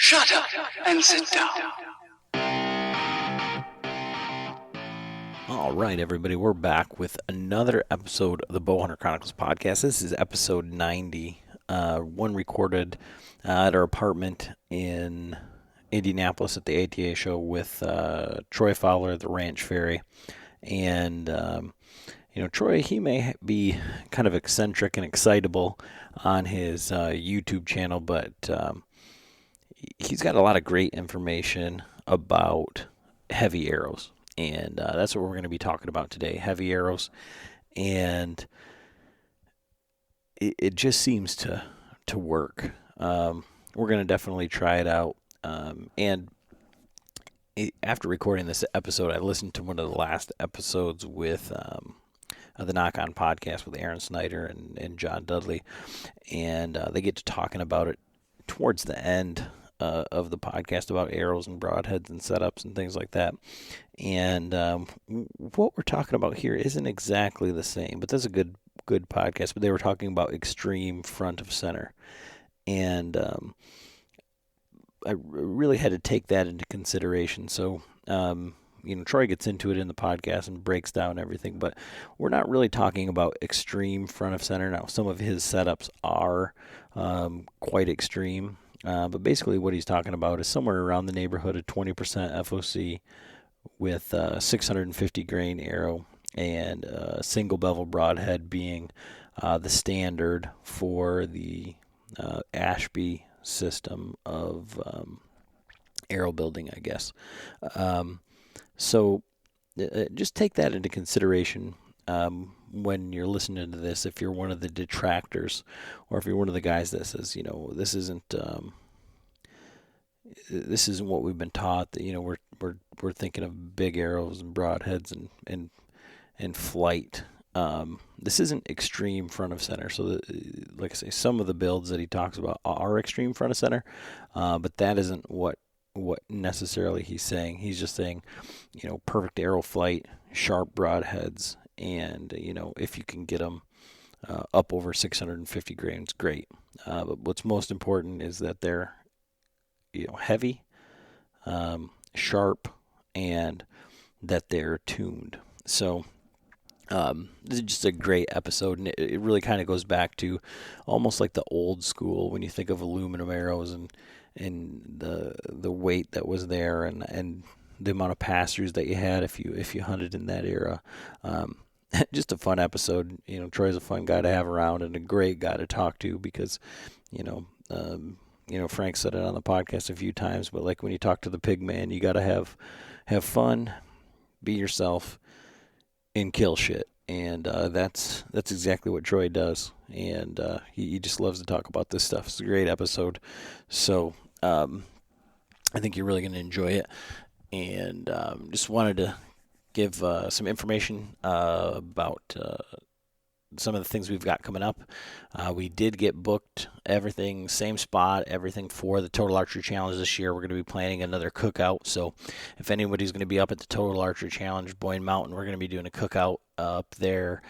Shut up and sit down. All right, everybody, we're back with another episode of the Bowhunter Chronicles podcast. This is episode 90, one recorded at our apartment in Indianapolis at the ATA show with Troy Fowler at the Ranch Ferry. And, Troy, he may be kind of eccentric and excitable on his YouTube channel, but he's got a lot of great information about heavy arrows. And that's what we're going to be talking about today, heavy arrows. And it just seems to work. We're going to definitely try it out. After recording this episode, I listened to one of the last episodes with the Knock On podcast with Aaron Snyder and John Dudley. And they get to talking about it towards the end of the podcast about arrows and broadheads and setups and things like that. And what we're talking about here isn't exactly the same, but that's a good podcast. But they were talking about extreme front of center. And I really had to take that into consideration. So, Troy gets into it in the podcast and breaks down everything, but we're not really talking about extreme front of center. Now, some of his setups are quite extreme. But basically what he's talking about is somewhere around the neighborhood of 20% FOC with 650 grain arrow and single bevel broadhead being the standard for the Ashby system of arrow building, I guess. So just take that into consideration when you're listening to this. If you're one of the detractors, or if you're one of the guys that says, this isn't what we've been taught. That we're thinking of big arrows and broadheads and flight. This isn't extreme front of center. So, like I say, some of the builds that he talks about are extreme front of center, but that isn't what necessarily he's saying. He's just saying, perfect arrow flight, sharp broadheads, and if you can get them up over 650 grains, great. But what's most important is that they're heavy, sharp, and that they're tuned. So this is just a great episode, and it really kind of goes back to almost like the old school when you think of aluminum arrows and the weight that was there and the amount of pass-throughs that you had if you hunted in that era. Just a fun episode. Troy's a fun guy to have around and a great guy to talk to because, Frank said it on the podcast a few times, but like when you talk to the pig man, you got to have fun, be yourself, and kill shit. And that's exactly what Troy does. And he just loves to talk about this stuff. It's a great episode. So I think you're really going to enjoy it. And just wanted to give some information about some of the things we've got coming up. We did get booked, everything, same spot, everything for the Total Archery Challenge this year. We're going to be planning another cookout. So if anybody's going to be up at the Total Archery Challenge, Boyne Mountain, we're going to be doing a cookout up there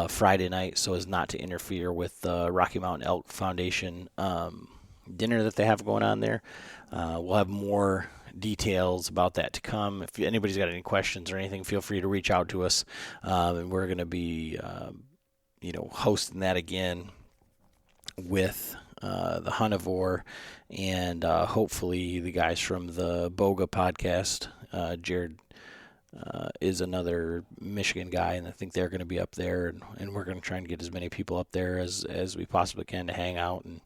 Friday night so as not to interfere with the Rocky Mountain Elk Foundation dinner that they have going on there. We'll have more details about that to come. If anybody's got any questions or anything, feel free to reach out to us. And we're going to be hosting that again with the Hunnivore and hopefully the guys from the Boga podcast. Jared is another Michigan guy, and I think they're going to be up there, and we're going to try and get as many people up there as we possibly can to hang out and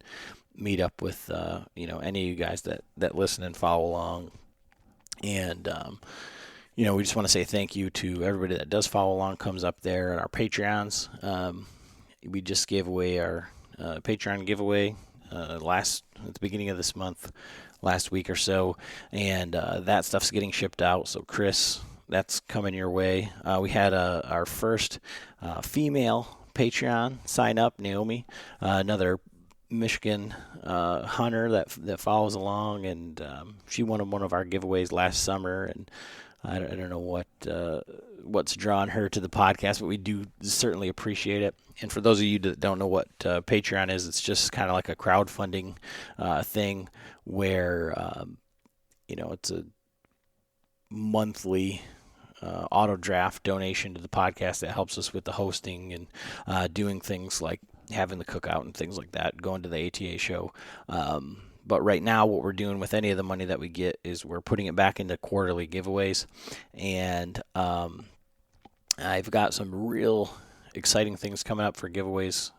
meet up with any of you guys that listen and follow along. And we just want to say thank you to everybody that does follow along, comes up there, and our Patreons. We just gave away our Patreon giveaway at the beginning of this month, last week or so, and that stuff's getting shipped out. So Chris, that's coming your way. We had our first female Patreon sign up, Naomi, another Michigan hunter that follows along, and she won one of our giveaways last summer, and I don't know what's drawn her to the podcast, but we do certainly appreciate it. And for those of you that don't know what Patreon is, it's just kind of like a crowdfunding thing where it's a monthly auto draft donation to the podcast that helps us with the hosting and doing things like having the cookout and things like that, going to the ATA show. But right now, what we're doing with any of the money that we get is we're putting it back into quarterly giveaways. And I've got some real exciting things coming up for giveaways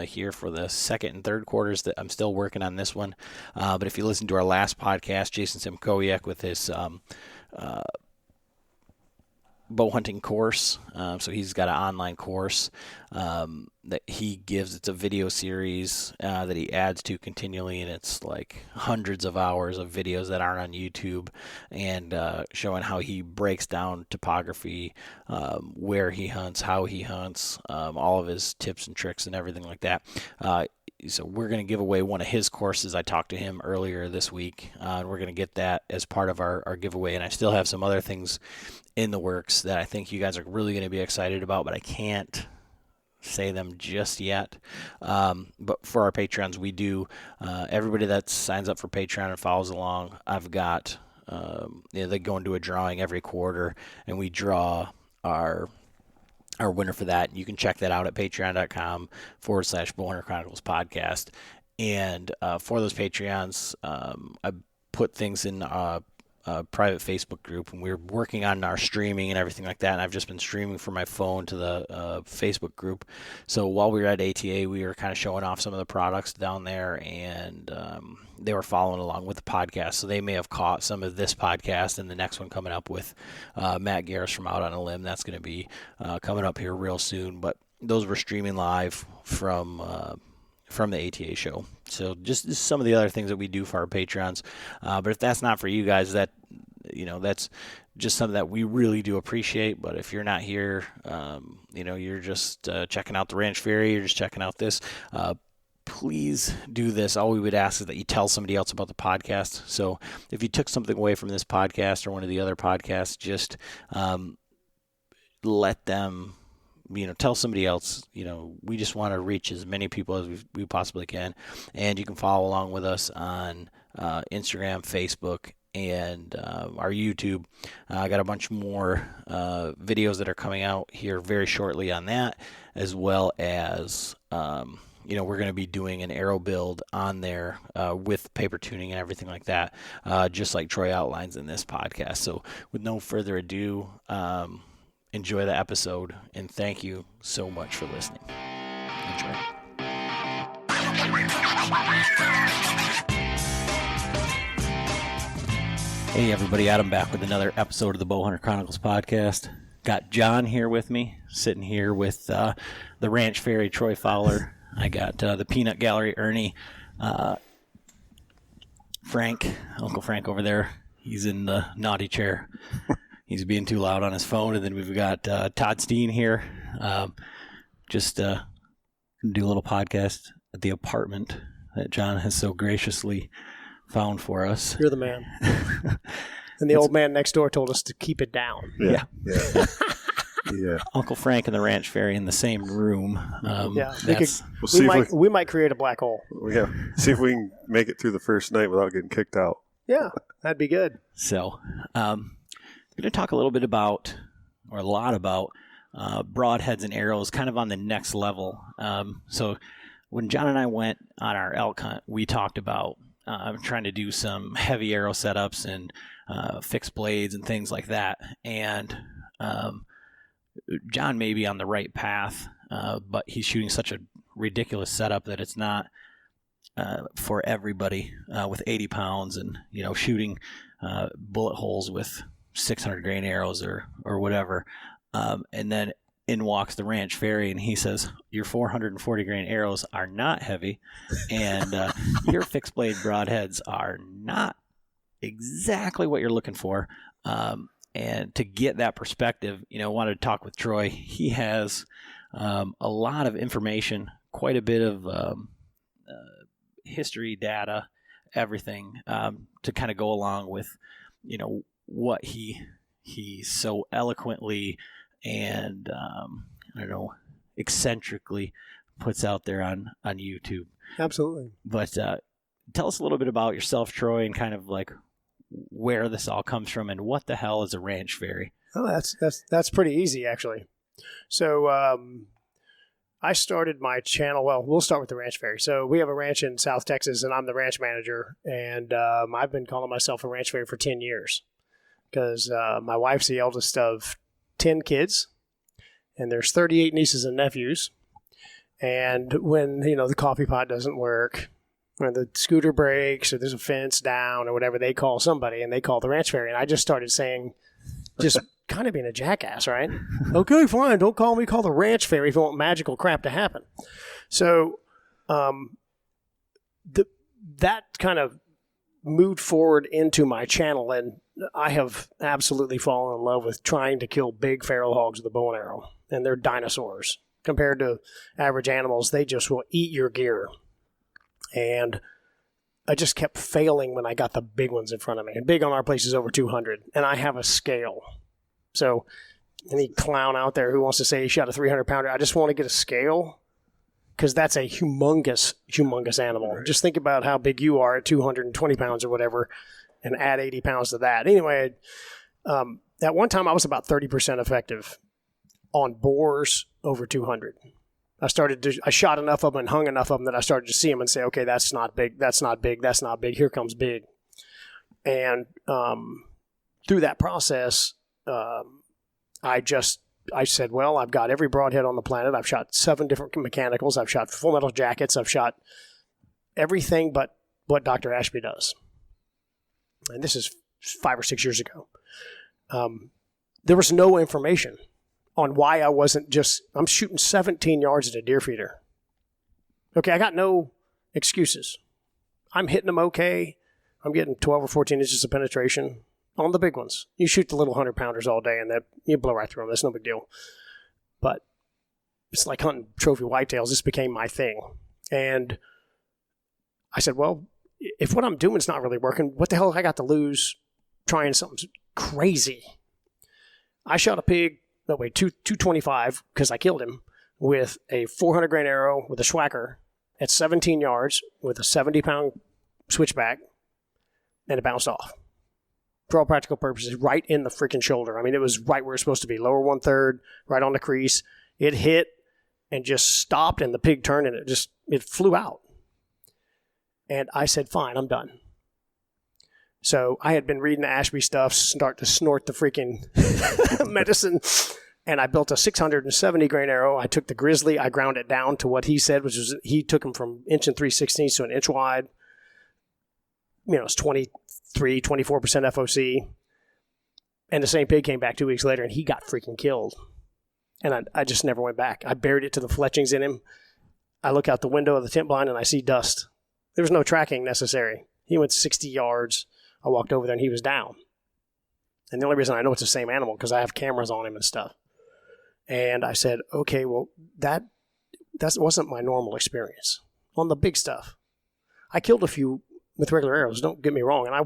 here for the second and third quarters. That I'm still working on this one. But if you listen to our last podcast, Jason Simkowiak with his bow hunting course. So he's got an online course that he gives. It's a video series that he adds to continually, and it's like hundreds of hours of videos that aren't on YouTube, and showing how he breaks down topography, where he hunts, how he hunts, all of his tips and tricks and everything like that. So we're going to give away one of his courses. I talked to him earlier this week, and we're going to get that as part of our giveaway. And I still have some other things in the works that I think you guys are really going to be excited about, but I can't say them just yet. But for our Patreons, we do. Everybody that signs up for Patreon and follows along, I've got, they go into a drawing every quarter, and we draw our winner for that. You can check that out at patreon.com/Bowhunter Chronicles podcast. And for those Patreons, I put things in a private Facebook group, and we're working on our streaming and everything like that. And I've just been streaming from my phone to the Facebook group. So while we were at ATA, we were kind of showing off some of the products down there, and they were following along with the podcast. So they may have caught some of this podcast and the next one coming up with Matt Garris from Out on a Limb. That's going to be coming up here real soon. But those were streaming live from the ATA show. So just some of the other things that we do for our Patrons. But if that's not for you guys, that's just something that we really do appreciate. But if you're not here, you're just checking out the Ranch Fairy, you're just checking out this, please do this. All we would ask is that you tell somebody else about the podcast. So if you took something away from this podcast or one of the other podcasts, just let them, tell somebody else. We just want to reach as many people as we possibly can. And you can follow along with us on Instagram, Facebook, and our YouTube. I got a bunch more videos that are coming out here very shortly on that, as well as we're going to be doing an arrow build on there with paper tuning and everything like that, just like Troy outlines in this podcast. So with no further ado, enjoy the episode, and thank you so much for listening. Enjoy. Hey everybody, Adam back with another episode of the Bowhunter Chronicles podcast. Got John here with me, sitting here with the Ranch Fairy, Troy Fowler. I got the Peanut Gallery, Ernie. Frank, Uncle Frank over there. He's in the naughty chair. He's being too loud on his phone. And then we've got Todd Steen here. Just do a little podcast at the apartment that John has so graciously found for us. You're the man. And the old man next door told us to keep it down. Yeah. Yeah. Uncle Frank and the Ranch Fairy in the same room. We might create a black hole. Yeah. See if we can make it through the first night without getting kicked out. Yeah, that'd be good. So, I'm going to talk a lot about broadheads and arrows, kind of on the next level. So, when John and I went on our elk hunt, we talked about trying to do some heavy arrow setups and fixed blades and things like that. And John may be on the right path, but he's shooting such a ridiculous setup that it's not for everybody with 80 pounds and, shooting bullet holes with 600 grain arrows or whatever. And then in walks the Ranch Fairy, and he says, your 440 grain arrows are not heavy, and your fixed blade broadheads are not exactly what you're looking for. And to get that perspective, I wanted to talk with Troy. He has a lot of information, quite a bit of history, data, everything to kind of go along with, what he he so eloquently and eccentrically puts out there on YouTube. Absolutely. But tell us a little bit about yourself, Troy, and kind of like where this all comes from and what the hell is a ranch fairy? Oh, that's pretty easy, actually. So I started my channel. Well, we'll start with the ranch fairy. So we have a ranch in South Texas, and I'm the ranch manager. And I've been calling myself a ranch fairy for 10 years because my wife's the eldest of 10 kids, and there's 38 nieces and nephews. And when, the coffee pot doesn't work, or the scooter breaks, or there's a fence down, or whatever, they call somebody, and they call the ranch fairy. And I just started saying, just kind of being a jackass, right? Okay, fine. Don't call me. Call the ranch fairy if you want magical crap to happen. So that kind of moved forward into my channel, and I have absolutely fallen in love with trying to kill big feral hogs with a bow and arrow. And they're dinosaurs. Compared to average animals, they just will eat your gear. And I just kept failing when I got the big ones in front of me. And big on our place is over 200. And I have a scale. So any clown out there who wants to say he shot a 300-pounder, I just want to get a scale because that's a humongous, humongous animal. Right. Just think about how big you are at 220 pounds or whatever and add 80 pounds to that. Anyway, at one time I was about 30% effective on boars over 200. I shot enough of them and hung enough of them that I started to see them and say, okay, that's not big, that's not big, that's not big, here comes big. And through that process, I said, well, I've got every broadhead on the planet. I've shot 7 different mechanicals. I've shot full metal jackets. I've shot everything but what Dr. Ashby does. And this is 5 or 6 years ago. There was no information on why I wasn't I'm shooting 17 yards at a deer feeder. Okay, I got no excuses. I'm hitting them okay. I'm getting 12 or 14 inches of penetration on the big ones. You shoot the little 100-pounders all day, and you blow right through them. That's no big deal. But it's like hunting trophy whitetails. This became my thing. And I said, well, if what I'm doing is not really working, what the hell have I got to lose trying something crazy? I shot a pig that weighed 225 because I killed him with a 400-grain arrow with a schwacker at 17 yards with a 70-pound switchback, and it bounced off. For all practical purposes, right in the freaking shoulder. I mean, it was right where it's supposed to be, lower 1/3, right on the crease. It hit and just stopped, and the pig turned, and it flew out. And I said, fine, I'm done. So I had been reading the Ashby stuff, start to snort the freaking medicine, and I built a 670-grain arrow. I took the grizzly, I ground it down to what he said, which was he took him from 1 3/16 to 1 inch wide. It's 23, 24% FOC. And the same pig came back 2 weeks later, and he got freaking killed. And I just never went back. I buried it to the fletchings in him. I look out the window of the tent blind, and I see dust. There was no tracking necessary. He went 60 yards. I walked over there, and he was down. And the only reason I know it's the same animal because I have cameras on him and stuff. And I said, okay, well, that wasn't my normal experience on the big stuff. I killed a few with regular arrows, don't get me wrong, and I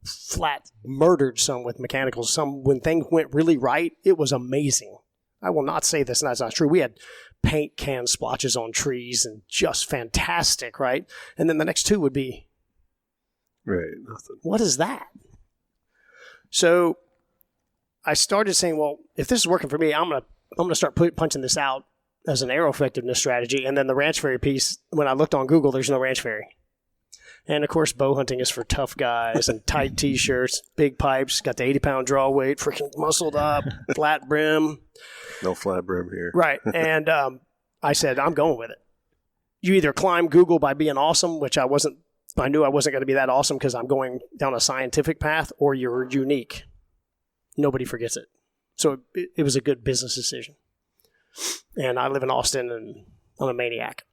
flat murdered some with mechanicals. Some, when things went really right, it was amazing. I will not say this, and that's not true. We had paint can splotches on trees and just fantastic, right? And then the next 2 would be, right, nothing. What is that? So I started saying, well, if this is working for me, I'm gonna start punching this out as an arrow effectiveness strategy. And then the ranch fairy piece, when I looked on Google, there's no ranch fairy. And of course, bow hunting is for tough guys and tight t-shirts, big pipes, got the 80-pound draw weight, freaking muscled up, flat brim. No flat brim here. Right. And I said, I'm going with it. You either climb Google by being awesome, which I knew I wasn't going to be that awesome because I'm going down a scientific path, or you're unique. Nobody forgets it. So it was a good business decision. And I live in Austin, and I'm a maniac.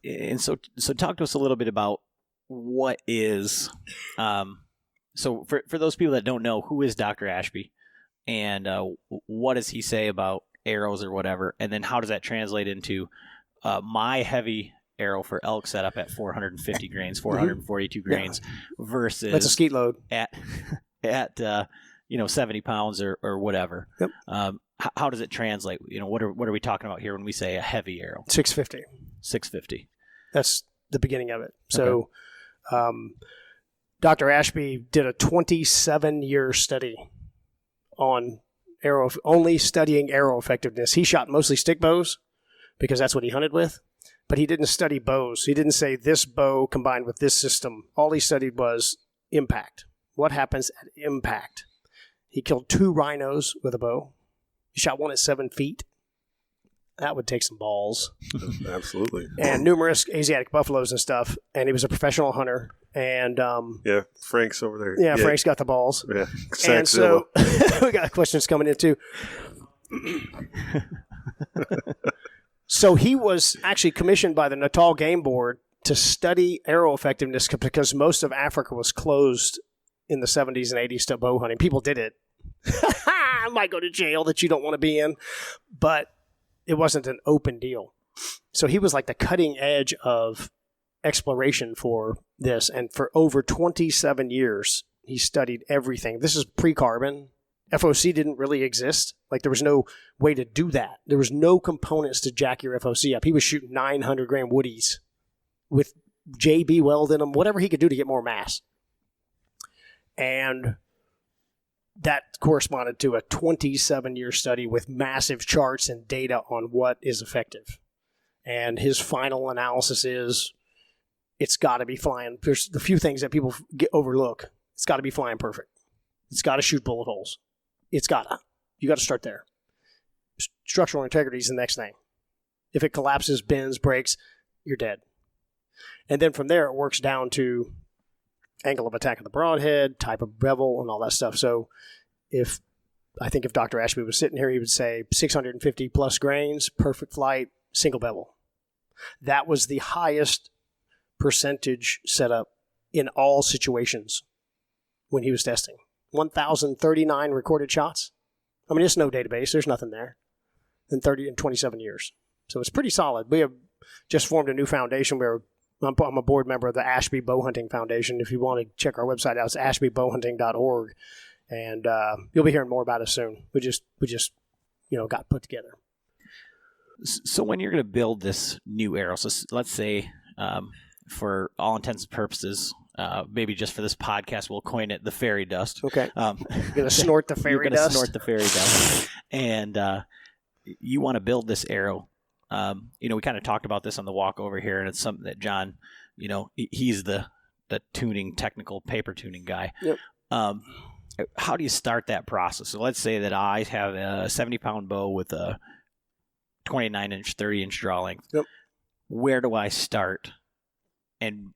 And so talk to us a little bit about what is, so for those people that don't know, who is Dr. Ashby, and what does he say about arrows or whatever, and then how does that translate into my heavy arrow for elk setup at 450 grains, 442 grains versus that's a skeet load at 70 pounds or whatever. Yep. How does it translate? What are we talking about here when we say a heavy arrow? 650. 650. That's the beginning of it. So, Dr. Ashby did a 27-year study on only studying arrow effectiveness. He shot mostly stick bows because that's what he hunted with, but he didn't study bows. He didn't say this bow combined with this system. All he studied was impact. What happens at impact? He killed 2 rhinos with a bow. He shot one at 7 feet. That would take some balls. Absolutely. And numerous Asiatic buffaloes and stuff. And he was a professional hunter. And Frank's over there. Yeah, Frank's got the balls. Yeah, and so we got questions coming in too. So he was actually commissioned by the Natal Game Board to study arrow effectiveness because most of Africa was closed in the 70s and 80s to bow hunting. People did it. I might go to jail that you don't want to be in, but it wasn't an open deal. So he was like the cutting edge of exploration for this. And for over 27 years, he studied everything. This is pre-carbon. FOC didn't really exist. Like there was no way to do that. There was no components to jack your FOC up. He was shooting 900 gram woodies with JB weld in them, whatever he could do to get more mass. And that corresponded to a 27-year study with massive charts and data on what is effective. And his final analysis is it's got to be flying. There's a few things that people overlook. It's got to be flying perfect. It's got to shoot bullet holes. It's got to. You got to start there. Structural integrity is the next thing. If it collapses, bends, breaks, you're dead. And then from there, it works down to angle of attack of the broadhead, type of bevel, and all that stuff. So if Dr. Ashby was sitting here, he would say 650 plus grains, perfect flight, single bevel. That was the highest percentage setup in all situations when he was testing. 1,039 recorded shots. I mean, it's no database. There's nothing there. In 27 years. So it's pretty solid. We have just formed a new foundation where I'm a board member of the Ashby Bowhunting Foundation. If you want to check our website out, it's ashbybowhunting.org. And you'll be hearing more about us soon. We just got put together. So when you're going to build this new arrow, so let's say for all intents and purposes, maybe just for this podcast, we'll coin it the fairy dust. Okay. You're going to snort the fairy dust? You're going to snort the fairy dust. And you want to build this arrow. We kind of talked about this on the walk over here, and it's something that John, he's the tuning, technical paper tuning guy. Yep. How do you start that process? So let's say that I have a 70-pound bow with a 29-inch, 30-inch draw length. Yep. Where do I start? And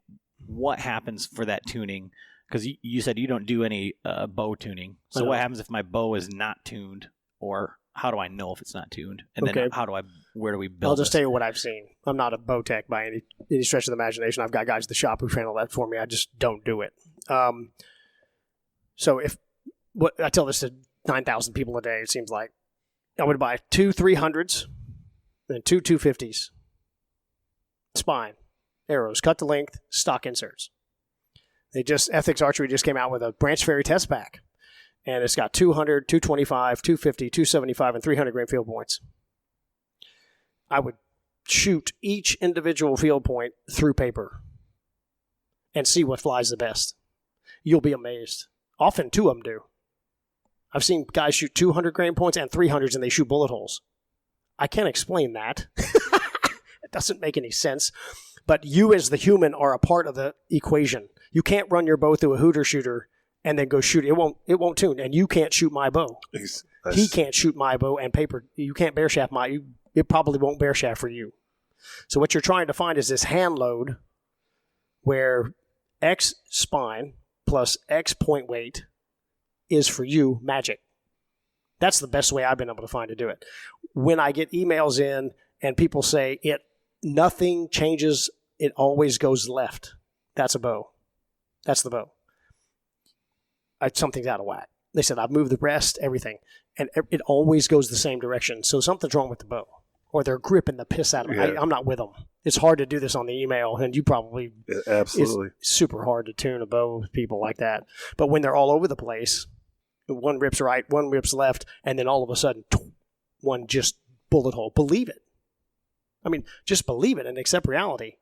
what happens for that tuning? Because you said you don't do any bow tuning. So what happens if my bow is not tuned, or how do I know if it's not tuned? And then where do we build I'll just this? tell you what I've seen. I'm not a bow tech by any stretch of the imagination. I've got guys at the shop who handle that for me. I just don't do it. So I tell this to 9,000 people a day, it seems like. I would buy 2 300s and 2 250s. Spine. Arrows. Cut to length. Stock inserts. Ethics Archery just came out with a Branch Ferry test pack. And it's got 200, 225, 250, 275, and 300 grain field points. I would shoot each individual field point through paper and see what flies the best. You'll be amazed. Often 2 of them do. I've seen guys shoot 200 grain points and 300s and they shoot bullet holes. I can't explain that. It doesn't make any sense. But you as the human are a part of the equation. You can't run your bow through a hooter shooter and then go shoot it. It won't tune. And you can't shoot my bow. He can't shoot my bow and paper. You can't bear shaft it probably won't bear shaft for you. So what you're trying to find is this hand load where X spine plus X point weight is for you magic. That's the best way I've been able to find to do it. When I get emails in and people say nothing changes, it always goes left. That's a bow. That's the bow. Something's out of whack. They said, I've moved the rest, everything. And it always goes the same direction. So something's wrong with the bow. Or they're gripping the piss out of it. Yeah. I'm not with them. It's hard to do this on the email, and you probably... Absolutely. It's super hard to tune a bow with people like that. But when they're all over the place, One rips right, one rips left, and then all of a sudden, one just bullet hole. Believe it. I mean, just believe it and accept reality.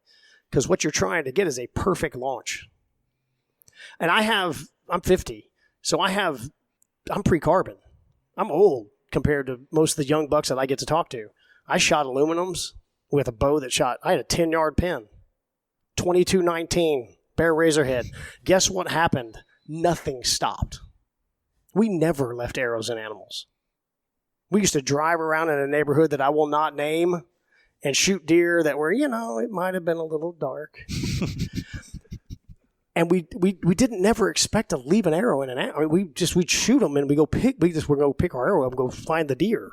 Because what you're trying to get is a perfect launch. And I'm 50, so I'm pre-carbon. I'm old compared to most of the young bucks that I get to talk to. I shot aluminums with a bow I had a 10-yard pin, 22-19, bare razor head. Guess what happened? Nothing stopped. We never left arrows in animals. We used to drive around in a neighborhood that I will not name and shoot deer that were, it might have been a little dark. And we didn't never expect to leave an arrow in an animal. I mean, we'd shoot them and we'd go pick our arrow up and go find the deer.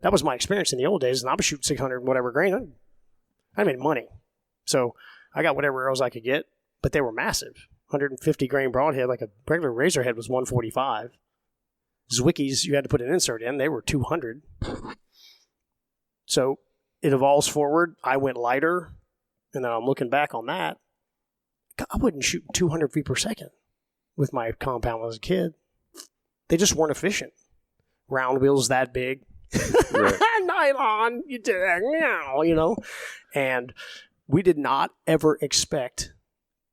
That was my experience in the old days, and I was shooting 600 whatever grain. I made money. So I got whatever arrows I could get, but they were massive. 150 grain broadhead, like a regular razor head was 145. Zwickies, you had to put an insert in. They were 200. So it evolves forward. I went lighter, and then I'm looking back on that. I wouldn't shoot 200 feet per second with my compound when I was a kid. They just weren't efficient. Round wheels that big. Right. Nylon, And we did not ever expect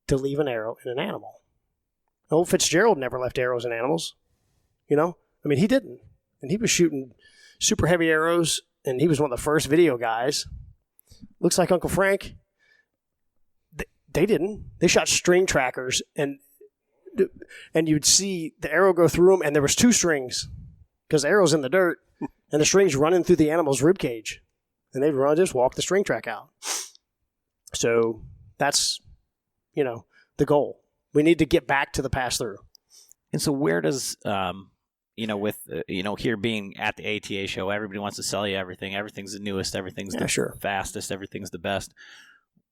to leave an arrow in an animal. Old Fitzgerald never left arrows in animals. I mean, he didn't. And he was shooting super heavy arrows, and he was one of the first video guys. Looks like Uncle Frank. They didn't. They shot string trackers, and you'd see the arrow go through them, and there was 2 strings because the arrow's in the dirt, and the string's running through the animal's rib cage, and they'd just walk the string track out. So that's, the goal. We need to get back to the pass-through. And so where does, with, here being at the ATA show, everybody wants to sell you everything. Everything's the newest. Everything's the fastest. Everything's the best.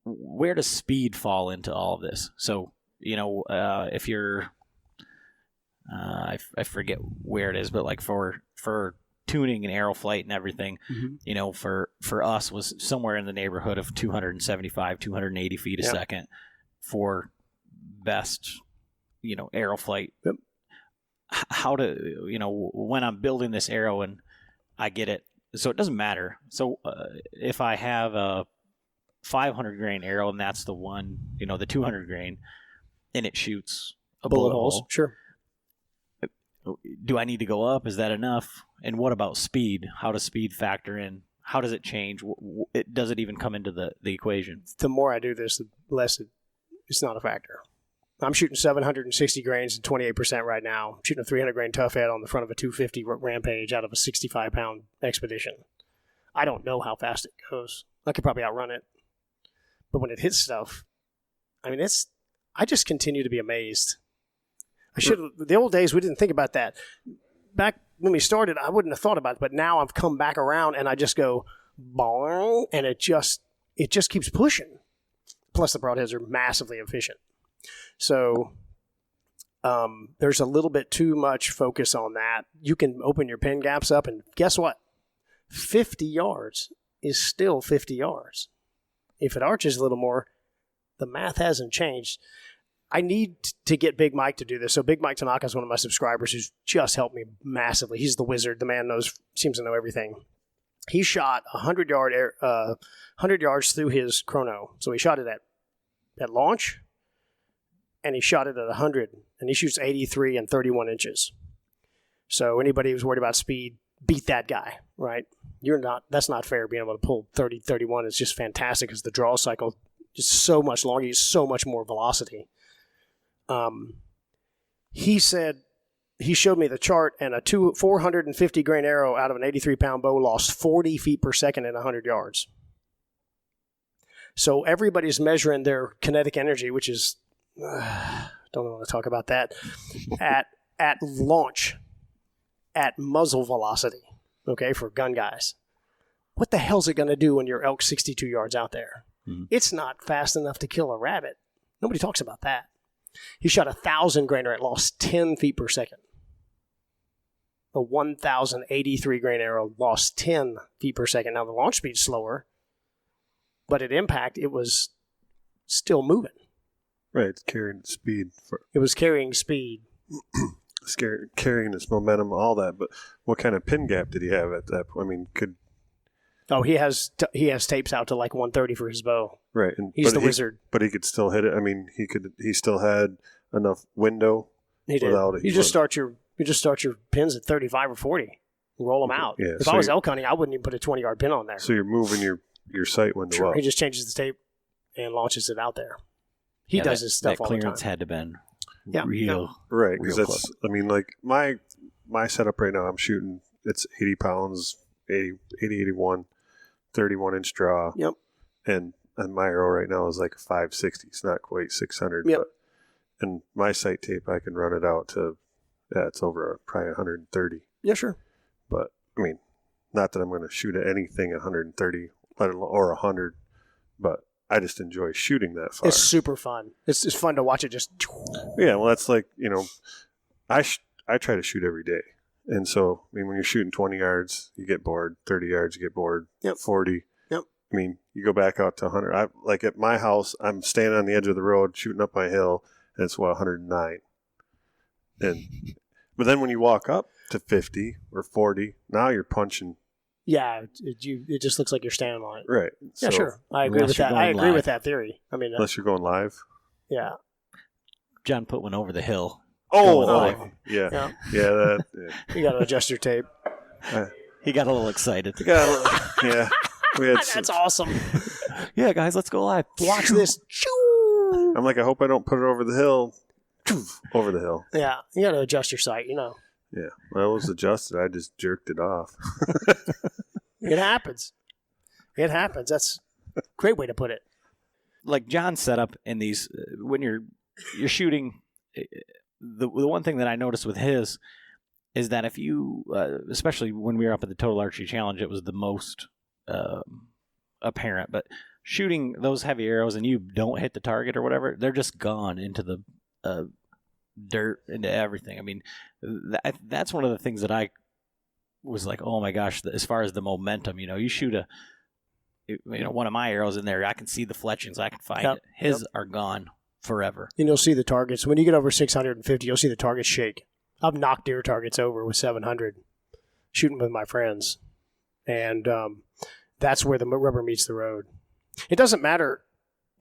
Where does speed fall into all of this? So, if you're, I forget where it is, but like for tuning and arrow flight and everything, for us was somewhere in the neighborhood of 275, 280 feet a second for best, arrow flight. Yep. How when I'm building this arrow and I get it, so it doesn't matter. So if I have a 500 grain arrow and that's the one, the 200 grain, and it shoots a bullet hole. Sure. Do I need to go up? Is that enough? And what about speed? How does speed factor in? How does it change? Does it even come into the equation? The more I do this, the less it's not a factor. I'm shooting 760 grains and 28% right now. I'm shooting a 300 grain tough head on the front of a 250 Rampage out of a 65-pound Expedition. I don't know how fast it goes. I could probably outrun it. But when it hits stuff, I just continue to be amazed. The old days, we didn't think about that. Back when we started, I wouldn't have thought about it, but now I've come back around and I just go, bong, and it just keeps pushing. Plus the broadheads are massively efficient. So there's a little bit too much focus on that. You can open your pin gaps up, and guess what? 50 yards is still 50 yards. If it arches a little more, the math hasn't changed. I need to get Big Mike to do this. So Big Mike Tanaka is one of my subscribers who's just helped me massively. He's the wizard. The man seems to know everything. He shot 100 yards through his chrono. So he shot it at launch, and he shot it at 100, and he shoots 83 and 31 inches. So anybody who's worried about speed, beat that guy, right? That's not fair being able to pull 30, 31. It's just fantastic because the draw cycle is so much longer. You get so much more velocity. He showed me the chart, and a 450 grain arrow out of an 83-pound bow lost 40 feet per second in 100 yards. So everybody's measuring their kinetic energy, which is, don't want to talk about that, at launch, at muzzle velocity, okay, for gun guys. What the hell's it going to do when your elk's 62 yards out there? Mm-hmm. It's not fast enough to kill a rabbit. Nobody talks about that. He shot a 1,000 grainer and lost 10 feet per second. A 1,083 grain arrow lost 10 feet per second. Now the launch speed's slower, but at impact it was still moving. Right, it's carrying speed. It was carrying speed. carrying this momentum, all that. But what kind of pin gap did he have at that point? I mean, he has tapes out to like 130 for his bow. Right, he's the wizard. But he could still hit it. I mean, he still had enough window. He did. You just start your pins at 35 or 40. Roll them out. Yeah, if I was elk hunting, I wouldn't even put a 20-yard pin on there. So you're moving your sight window up. He just changes the tape and launches it out there. He does his stuff all the time. That clearance had to been real. Right, because that's, I mean, like my setup right now, I'm shooting, it's 80 pounds, 80, 81, 31-inch draw. Yep. And my arrow right now is like 560. It's not quite 600. Yep. But, and my sight tape, I can run it out to, it's over probably 130. Yeah, sure. But, I mean, not that I'm going to shoot at anything 130 or 100, but I just enjoy shooting that far. It's super fun. It's fun to watch it just. Yeah, well, that's like, I try to shoot every day. And so, I mean, when you're shooting 20 yards, you get bored. 30 yards, you get bored. Yep. 40. Yep. I mean, you go back out to 100. Like at my house, I'm standing on the edge of the road shooting up my hill, and it's 109. But then when you walk up to 50 or 40, now you're punching. Yeah, it just looks like you're standing on it. Right. Yeah, sure. I agree with that. I agree with that theory. I mean, unless you're going live. Yeah. John put one over the hill. Yeah. Yeah. You got to adjust your tape. He got a little excited. Yeah. That's awesome. Yeah, guys, let's go live. Watch this. I'm like, I hope I don't put it over the hill. Over the hill. Yeah, you got to adjust your sight, Yeah, well, it was adjusted. I just jerked it off. It happens. That's a great way to put it. Like John's setup in these, when you're shooting, the one thing that I noticed with his is that if you, especially when we were up at the Total Archery Challenge, it was the most apparent. But shooting those heavy arrows and you don't hit the target or whatever, they're just gone into the dirt, into everything. I mean, that's one of the things that I was like, oh my gosh, as far as the momentum, you shoot one of my arrows in there, I can see the fletchings, I can find it. His are gone forever. And you'll see the targets. When you get over 650, you'll see the targets shake. I've knocked deer targets over with 700 shooting with my friends. And that's where the rubber meets the road. It doesn't matter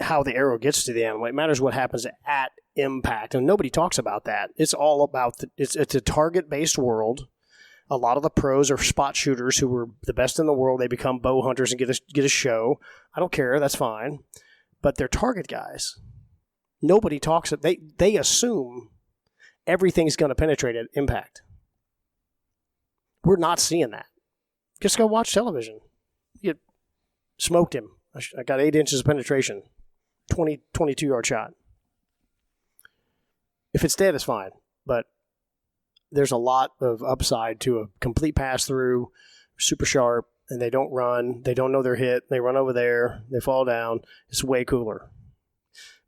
how the arrow gets to the animal. It matters what happens at impact. And nobody talks about that. It's all about, it's a target-based world. A lot of the pros are spot shooters who were the best in the world. They become bow hunters and get a show. I don't care. That's fine. But they're target guys. Nobody talks. They assume everything's going to penetrate at impact. We're not seeing that. Just go watch television. You smoked him. I got 8 inches of penetration. 22-yard shot. If it's dead, it's fine. But there's a lot of upside to a complete pass-through, super sharp, and they don't run. They don't know they're hit. They run over there. They fall down. It's way cooler.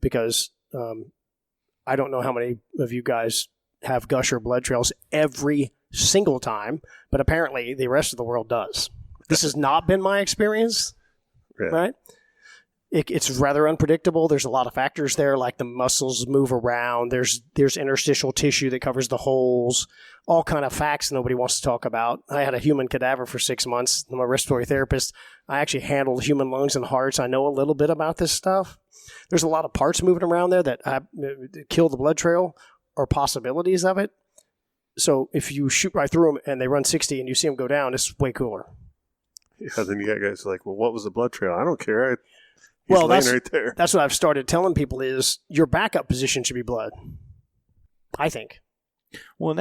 Because I don't know how many of you guys have gusher blood trails every single time, but apparently the rest of the world does. This has not been my experience, right? It's rather unpredictable. There's a lot of factors there, like the muscles move around. There's interstitial tissue that covers the holes, all kind of facts nobody wants to talk about. I had a human cadaver for 6 months. I'm a respiratory therapist. I actually handled human lungs and hearts. I know a little bit about this stuff. There's a lot of parts moving around there that kill the blood trail or possibilities of it. So if you shoot right through them and they run 60 and you see them go down, it's way cooler. Yeah, then you got guys like, well, what was the blood trail? I don't care. That's right there. That's what I've started telling people is your backup position should be blood. I think. Well, and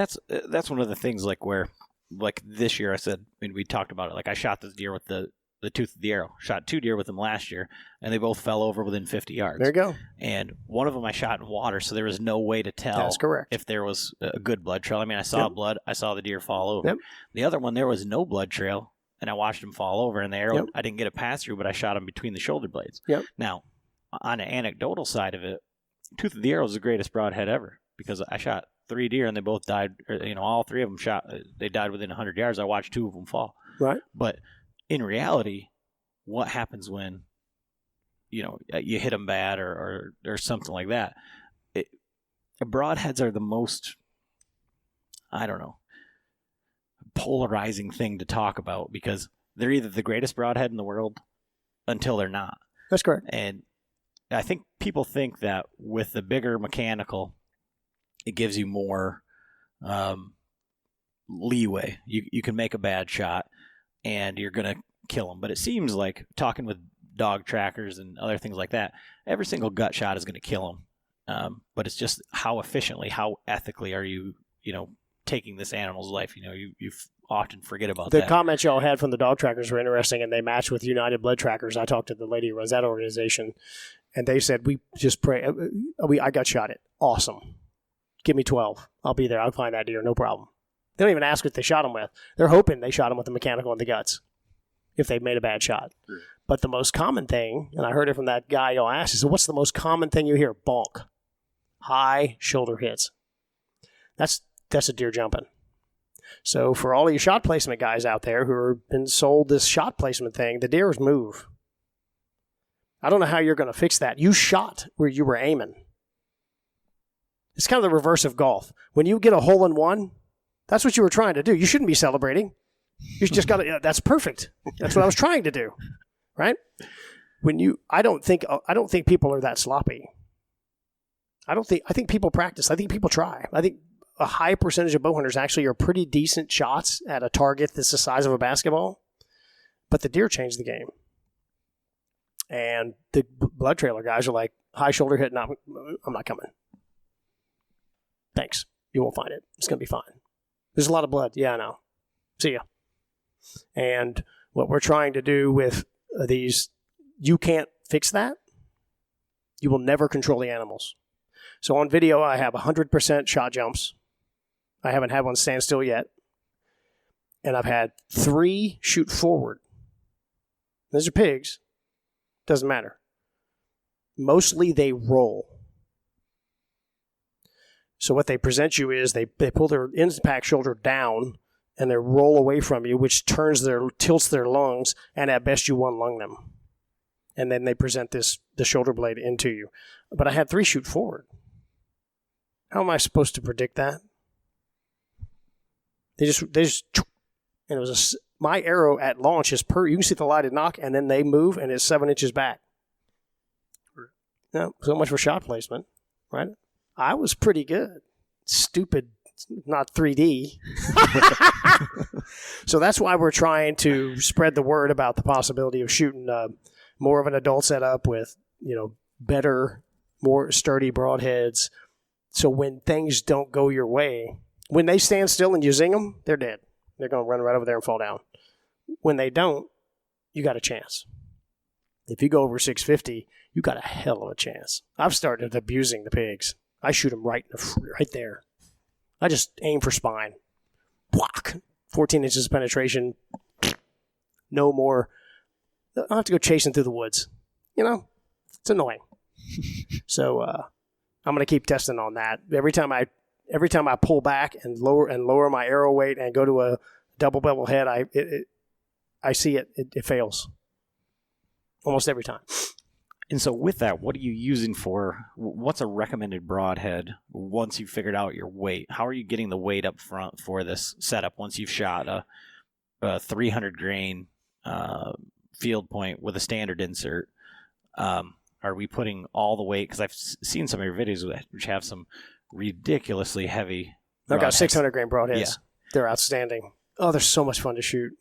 that's one of the things like where, like this year I said, we talked about it. Like I shot this deer with the tooth of the arrow. Shot 2 deer with them last year, and they both fell over within 50 yards. There you go. And one of them I shot in water, so there was no way to tell. That's correct. If there was a good blood trail. I mean, I saw blood. I saw the deer fall over. Yep. The other one, there was no blood trail. And I watched him fall over, and the arrow, Yep. I didn't get a pass through, but I shot him between the shoulder blades. Yep. Now, on an anecdotal side of it, tooth of the arrow is the greatest broadhead ever because I shot 3 deer, and they both died. All 3 of them they died within 100 yards. I watched 2 of them fall. Right. But in reality, what happens when you hit them bad or something like that? Broadheads are the most I don't know, polarizing thing to talk about because they're either the greatest broadhead in the world until they're not. That's correct. And I think people think that with the bigger mechanical, it gives you more leeway. You can make a bad shot and you're going to kill them. But it seems like, talking with dog trackers and other things like that, every single gut shot is going to kill them. But it's just how efficiently, how ethically are you, taking this animal's life? You often forget about that. The comments y'all had from the dog trackers were interesting, and they match with United Blood Trackers. I talked to the lady who runs that organization, and they said, we just pray. I got shot at. Awesome. Give me 12. I'll be there. I'll find that deer. No problem. They don't even ask what they shot him with. They're hoping they shot him with the mechanical in the guts if they made a bad shot. Sure. But the most common thing, and I heard it from that guy y'all asked, he said, what's the most common thing you hear? Bonk. High shoulder hits. That's a deer jumping. So for all of you shot placement guys out there who have been sold this shot placement thing, the deers move. I don't know how you're going to fix that. You shot where you were aiming. It's kind of the reverse of golf. When you get a hole in one, that's what you were trying to do. You shouldn't be celebrating. You just got to. That's perfect. That's what I was trying to do, right? I don't think people are that sloppy. I think people practice. I think people try. I think a high percentage of bow hunters actually are pretty decent shots at a target that's the size of a basketball. But the deer changed the game. And the blood trailer guys are like, high shoulder hit, I'm not coming. Thanks. You won't find it. It's going to be fine. There's a lot of blood. Yeah, I know. See ya. And what we're trying to do with these, you can't fix that. You will never control the animals. So on video, I have 100% shot jumps. I haven't had one stand still yet. And I've had 3 shoot forward. Those are pigs. Doesn't matter. Mostly they roll. So what they present you is they pull their impact shoulder down and they roll away from you, which tilts their lungs, and at best you one lung them. And then they present the shoulder blade into you. But I had 3 shoot forward. How am I supposed to predict that? They just and it was my arrow at launch is you can see the lighted knock, and then they move, and it's 7 inches back. No, so much for shot placement, right? I was pretty good. Stupid, not 3D. So that's why we're trying to spread the word about the possibility of shooting more of an adult setup with, better, more sturdy broadheads. So when things don't go your way, when they stand still and you zing them, they're dead. They're going to run right over there and fall down. When they don't, you got a chance. If you go over 650, you got a hell of a chance. I've started abusing the pigs. I shoot them right there. I just aim for spine. Block. 14 inches of penetration. No more. I don't have to go chasing through the woods. It's annoying. So I'm going to keep testing on that. Every time I pull back and lower my arrow weight and go to a double bevel head, I see it fails almost every time. And so with that, what are you using what's a recommended broadhead once you've figured out your weight? How are you getting the weight up front for this setup once you've shot a 300 grain field point with a standard insert? Are we putting all the weight? Because I've seen some of your videos which have some ridiculously heavy I've got 600 grain broadheads. Yeah. They're outstanding. Oh, they're so much fun to shoot.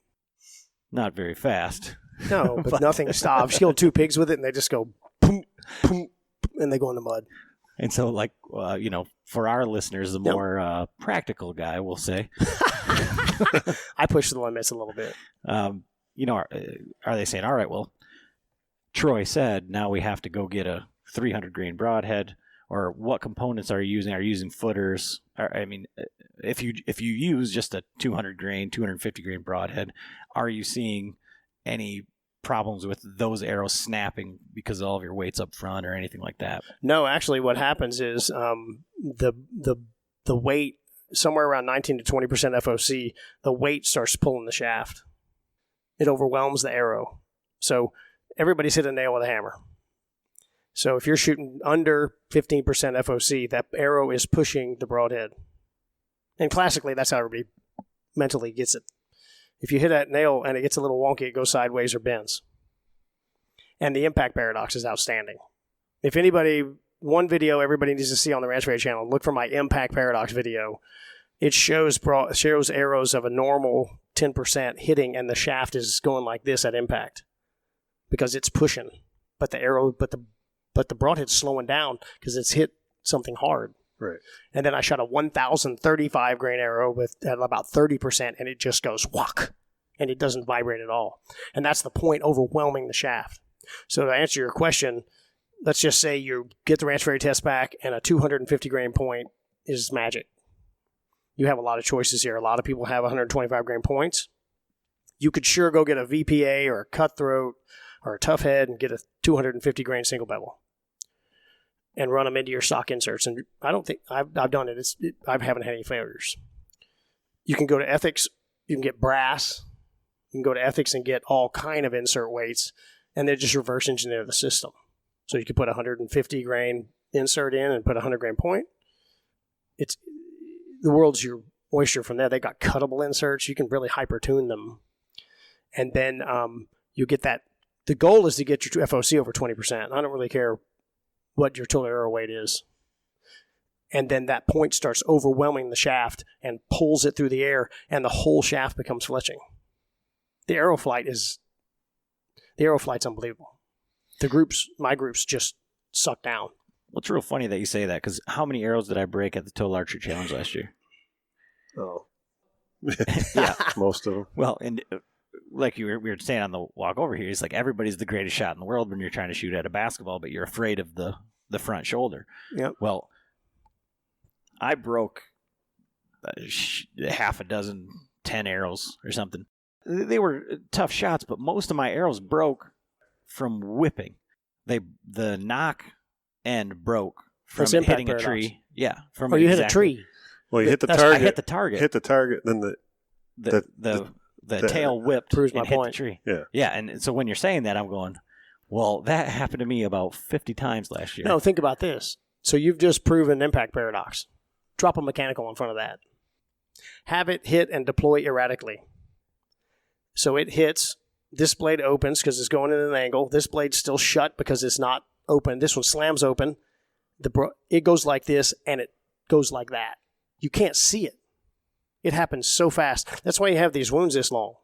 Not very fast. No, but nothing stops. You kill 2 pigs with it, and they just go boom, boom, and they go in the mud. And so, for our listeners, the more practical guy, we'll say. I push the limits a little bit. Are they saying, all right, well, Troy said now we have to go get a 300 grain broadhead, or what components are you using? Are you using footers? If you use just a 200 grain, 250 grain broadhead, are you seeing any problems with those arrows snapping because of all of your weights up front or anything like that? No, actually what happens is the weight, somewhere around 19 to 20% FOC, the weight starts pulling the shaft. It overwhelms the arrow. So everybody's hit a nail with a hammer. So if you're shooting under 15% FOC, that arrow is pushing the broadhead. And classically, that's how everybody mentally gets it. If you hit that nail and it gets a little wonky, it goes sideways or bends. And the impact paradox is outstanding. If anybody, one video everybody needs to see on the Ranch Trade channel, look for my impact paradox video. It shows arrows of a normal 10% hitting, and the shaft is going like this at impact because it's pushing. But the broadhead's slowing down because it's hit something hard. Right. And then I shot a 1,035 grain arrow at about 30%, and it just goes whack, and it doesn't vibrate at all. And that's the point overwhelming the shaft. So to answer your question, let's just say you get the Ranch Fairy test back, and a 250 grain point is magic. You have a lot of choices here. A lot of people have 125 grain points. You could sure go get a VPA or a cutthroat or a tough head and get a 250 grain single bevel and run them into your stock inserts. And I don't think I've done it. I haven't had any failures. You can go to Ethics. You can get brass. You can go to Ethics and get all kind of insert weights, and they just reverse engineer the system. So you could put a 150 grain insert in and put a 100 grain point. It's the world's your oyster from there. They got cuttable inserts. You can really hyper tune them, and then you get that. The goal is to get your FOC over 20%. I don't really care what your total arrow weight is. And then that point starts overwhelming the shaft and pulls it through the air, and the whole shaft becomes fletching. The arrow flight's unbelievable. My groups just suck down. Well, it's real funny that you say that, because how many arrows did I break at the Total Archery Challenge last year? Oh. Yeah. Most of them. Well, and like we were saying on the walk over here, it's like everybody's the greatest shot in the world when you're trying to shoot at a basketball, but you're afraid of the front shoulder. Yep. Well, I broke half a dozen, 10 arrows or something. They were tough shots, but most of my arrows broke from whipping. The knock end broke from hitting a tree. Yeah. Or you hit a tree. Well, you hit the target. I hit the target. Hit the target, then the tail whipped proves my and hit point. the tree. Yeah. Yeah, and so when you're saying that, I'm going, well, that happened to me about 50 times last year. No, think about this. So you've just proven impact paradox. Drop a mechanical in front of that. Have it hit and deploy erratically. So it hits, this blade opens because it's going in an angle. This blade's still shut because it's not open. This one slams open. It goes like this, and it goes like that. You can't see it. It happens so fast. That's why you have these wounds this long.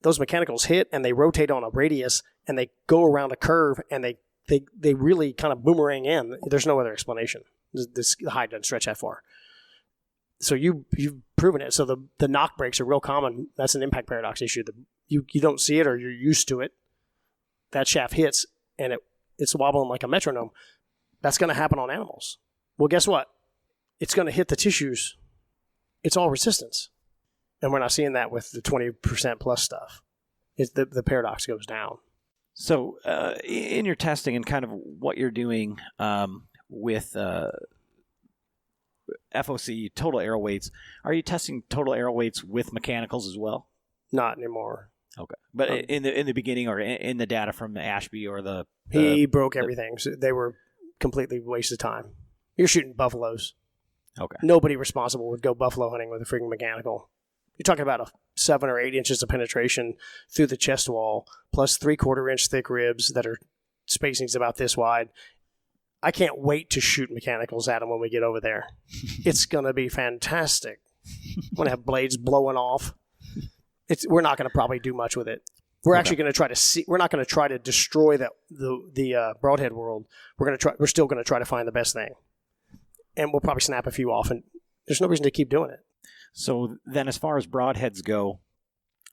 Those mechanicals hit, and they rotate on a radius, and they go around a curve, and they really kind of boomerang in. There's no other explanation. The hide doesn't stretch that far. So you've proven it. So the knock breaks are real common. That's an impact paradox issue. You don't see it, or you're used to it. That shaft hits, and it's wobbling like a metronome. That's going to happen on animals. Well, guess what? It's going to hit the tissues. It's all resistance. And we're not seeing that with the 20% plus stuff. The paradox goes down. So in your testing and kind of what you're doing with FOC, total arrow weights, are you testing total arrow weights with mechanicals as well? Not anymore. Okay. But in the beginning, or in the data from Ashby or he broke everything. So they were completely waste of time. You're shooting buffaloes. Okay. Nobody responsible would go buffalo hunting with a freaking mechanical. You're talking about a 7 or 8 inches of penetration through the chest wall, plus 3/4 inch thick ribs that are spacings about this wide. I can't wait to shoot mechanicals at them when we get over there. It's going to be fantastic. I'm going to have blades blowing off. We're not going to probably do much with it. We're actually going to try to see. We're not going to try to destroy the broadhead world. We're still going to try to find the best thing, and we'll probably snap a few off. And there's no reason to keep doing it. So then, as far as broadheads go,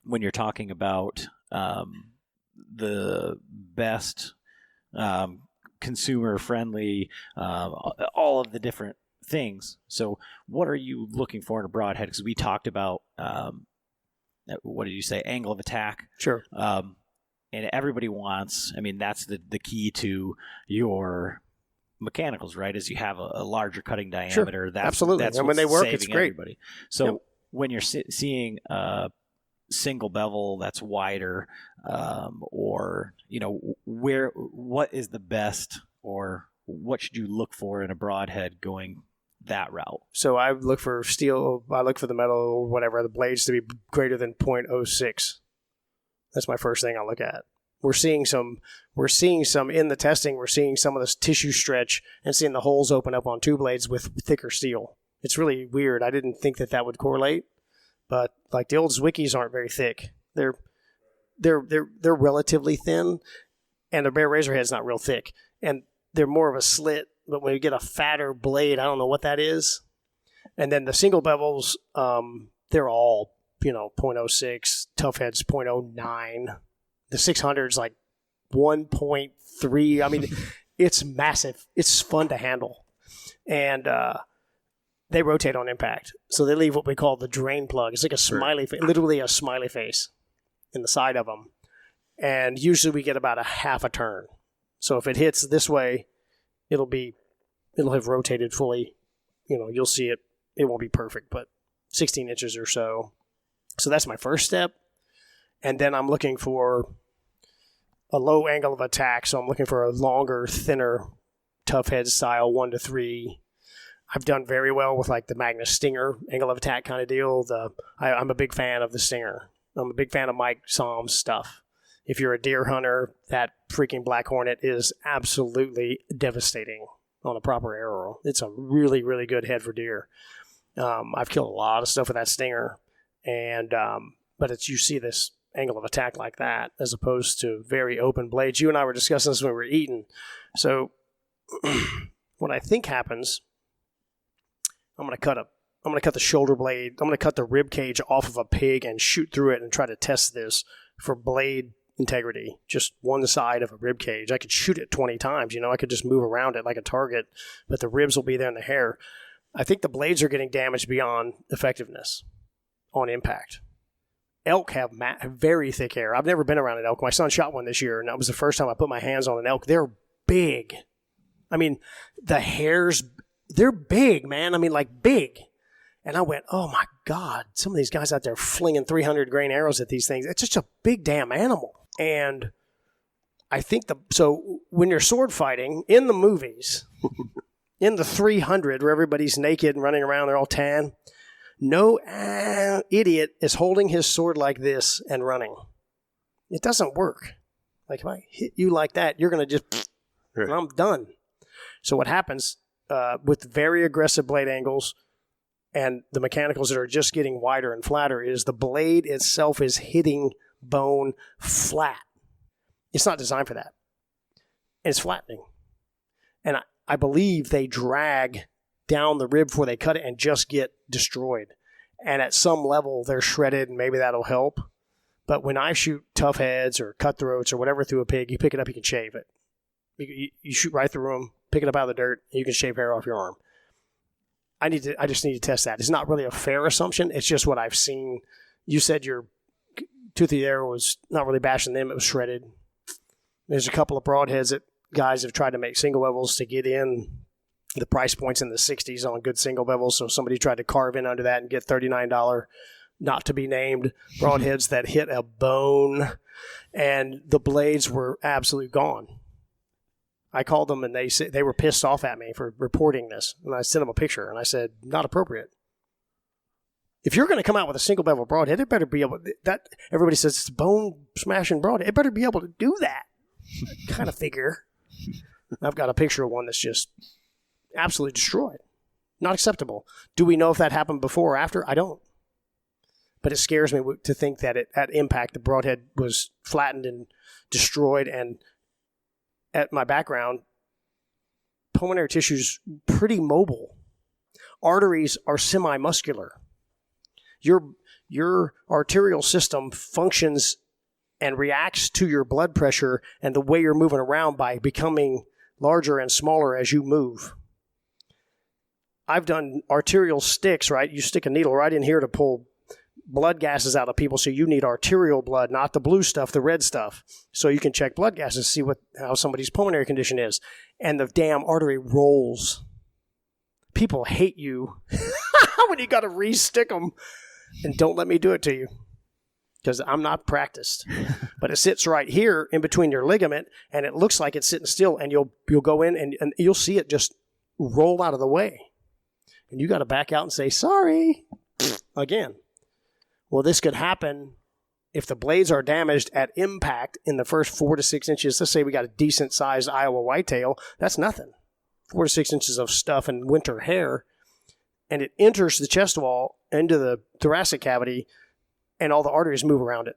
when you're talking about the best consumer-friendly, all of the different things. So what are you looking for in a broadhead? Because we talked about, what did you say, angle of attack? Sure. And everybody wants, that's the key to your mechanicals, right? Is you have a larger cutting diameter. Sure. That's, absolutely. That's and when they work, it's great. Everybody. So when you're seeing single bevel that's wider, or what is the best, or what should you look for in a broadhead going that route. So I look for steel, I look for the metal, whatever, the blades to be greater than .06. That's my first thing I look at. We're seeing some in the testing, we're seeing some of this tissue stretch and seeing the holes open up on two blades with thicker steel. It's really weird. I didn't think that would correlate, but like the old Zwickies aren't very thick. They're relatively thin, and the Bear Razorhead's not real thick, and they're more of a slit. But when you get a fatter blade, I don't know what that is. And then the single bevels, they're all, .06, tough heads 0.09. The 600's like 1.3. I mean, it's massive. It's fun to handle. And they rotate on impact. So they leave what we call the drain plug. It's like a smiley face, literally a smiley face in the side of them. And usually we get about a half a turn. So if it hits this way, it'll have rotated fully. You'll see it. It won't be perfect, but 16 inches or so. So that's my first step. And then I'm looking for a low angle of attack. So I'm looking for a longer, thinner, tough head style 1-3. I've done very well with like the Magnus Stinger angle of attack kind of deal. I'm a big fan of the Stinger. I'm a big fan of Mike Som's stuff. If you're a deer hunter, that freaking Black Hornet is absolutely devastating on a proper arrow. It's a really, really good head for deer. I've killed a lot of stuff with that Stinger, and but you see this angle of attack like that as opposed to very open blades. You and I were discussing this when we were eating. So what I think happens, I'm going to cut the shoulder blade. I'm going to cut the rib cage off of a pig and shoot through it and try to test this for blade integrity. Just one side of a rib cage. I could shoot it 20 times. I could just move around it like a target, but the ribs will be there in the hair. I think the blades are getting damaged beyond effectiveness on impact. Elk have very thick hair. I've never been around an elk. My son shot one this year, and that was the first time I put my hands on an elk. They're big. I mean, the hairs, they're big, man. I mean, like big. And I went, oh my God, some of these guys out there flinging 300 grain arrows at these things. It's just a big damn animal. And I think so when you're sword fighting in the movies, in the 300 where everybody's naked and running around, they're all tan, no idiot is holding his sword like this and running. It doesn't work. Like if I hit you like that, you're going to just, and I'm done. So what happens with very aggressive blade angles and the mechanicals that are just getting wider and flatter is the blade itself is hitting bone flat. It's not designed for that. And it's flattening. And I believe they drag down the rib before they cut it and just get destroyed. And at some level, they're shredded, and maybe that'll help. But when I shoot tough heads or cutthroats or whatever through a pig, you pick it up, you can shave it. You shoot right through them, pick it up out of the dirt, and you can shave hair off your arm. I just need to test that. It's not really a fair assumption. It's just what I've seen. You said your toothy arrow was not really bashing them. It was shredded. There's a couple of broadheads that guys have tried to make single bevels to get in. The price point's in the 60s on good single bevels, so somebody tried to carve in under that and get $39, not to be named, broadheads that hit a bone, and the blades were absolutely gone. I called them, and they were pissed off at me for reporting this, and I sent them a picture, and I said, not appropriate. If you're going to come out with a single bevel broadhead, it better be able to, that everybody says it's bone smashing broadhead. It better be able to do that. Kind of figure. I've got a picture of one that's just absolutely destroyed. Not acceptable. Do we know if that happened before or after? I don't. But it scares me to think that at impact, the broadhead was flattened and destroyed. And at my background, pulmonary tissue's pretty mobile. Arteries are semi-muscular. Your arterial system functions and reacts to your blood pressure and the way you're moving around by becoming larger and smaller as you move. I've done arterial sticks, right? You stick a needle right in here to pull blood gases out of people, so you need arterial blood, not the blue stuff, the red stuff. So you can check blood gases, see how somebody's pulmonary condition is. And the damn artery rolls. People hate you when you got to re-stick them. And don't let me do it to you, because I'm not practiced. But it sits right here in between your ligament, and it looks like it's sitting still, and you'll go in and you'll see it just roll out of the way. and you got to back out and say, sorry, again. Well, this could happen if the blades are damaged at impact in the first 4 to 6 inches. Let's say we got a decent-sized Iowa whitetail. That's nothing. 4 to 6 inches of stuff and winter hair, and it enters the chest wall into the thoracic cavity, and all the arteries move around it.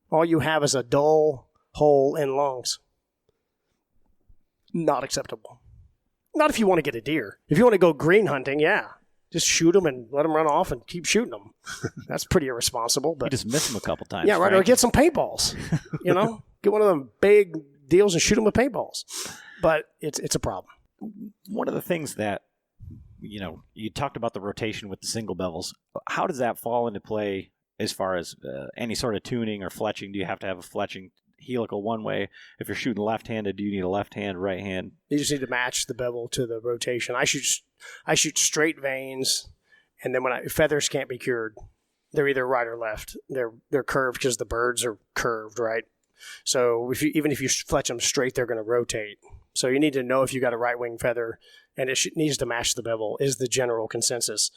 All you have is a dull hole in lungs. Not acceptable. Not if you want to get a deer. If you want to go green hunting, yeah. Just shoot them and let them run off and keep shooting them. That's pretty irresponsible. But You just miss them a couple times. yeah, right. Frank. Or get some paintballs. Get one of them big deals and shoot them with paintballs. But it's a problem. One of the things that, you talked about the rotation with the single bevels. How does that fall into play as far as any sort of tuning or fletching? Do you have to have a fletching helical one way? If you're shooting left-handed, do you need a left hand, right hand? You just need to match the bevel to the rotation. I shoot straight veins, and then feathers can't be cured. They're either right or left. They're curved because the birds are curved, right? So even if you fletch them straight, they're going to rotate. So you need to know if you got a right wing feather, and it needs to match the bevel is the general consensus.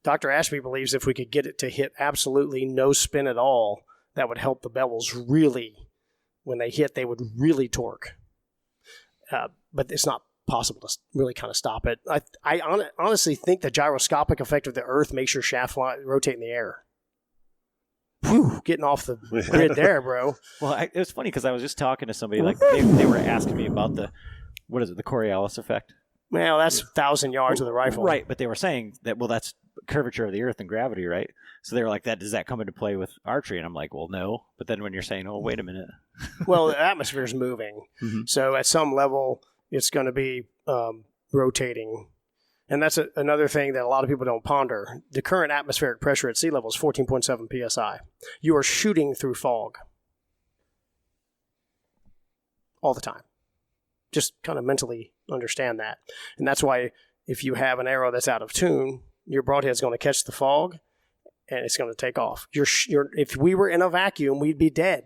Dr. Ashby believes if we could get it to hit absolutely no spin at all, that would help the bevels really. When they hit, they would really torque. But it's not possible to really kind of stop it. I honestly think the gyroscopic effect of the earth makes your shaft rotate in the air. Whew, getting off the grid there, bro. Well, it was funny because I was just talking to somebody, like they were asking me about the Coriolis effect? Well, that's 1,000 yards with a rifle. Right, but they were saying that, well, that's curvature of the earth and gravity, right? So they were like, does that come into play with archery? And I'm like, well, no. But then when you're saying, oh, wait a minute. Well, the atmosphere is moving. Mm-hmm. So at some level, it's going to be rotating. And that's another thing that a lot of people don't ponder. The current atmospheric pressure at sea level is 14.7 psi. You are shooting through fog all the time. Just kind of mentally understand that. And that's why if you have an arrow that's out of tune, your broadhead's going to catch the fog and it's going to take off. If we were in a vacuum, we'd be dead.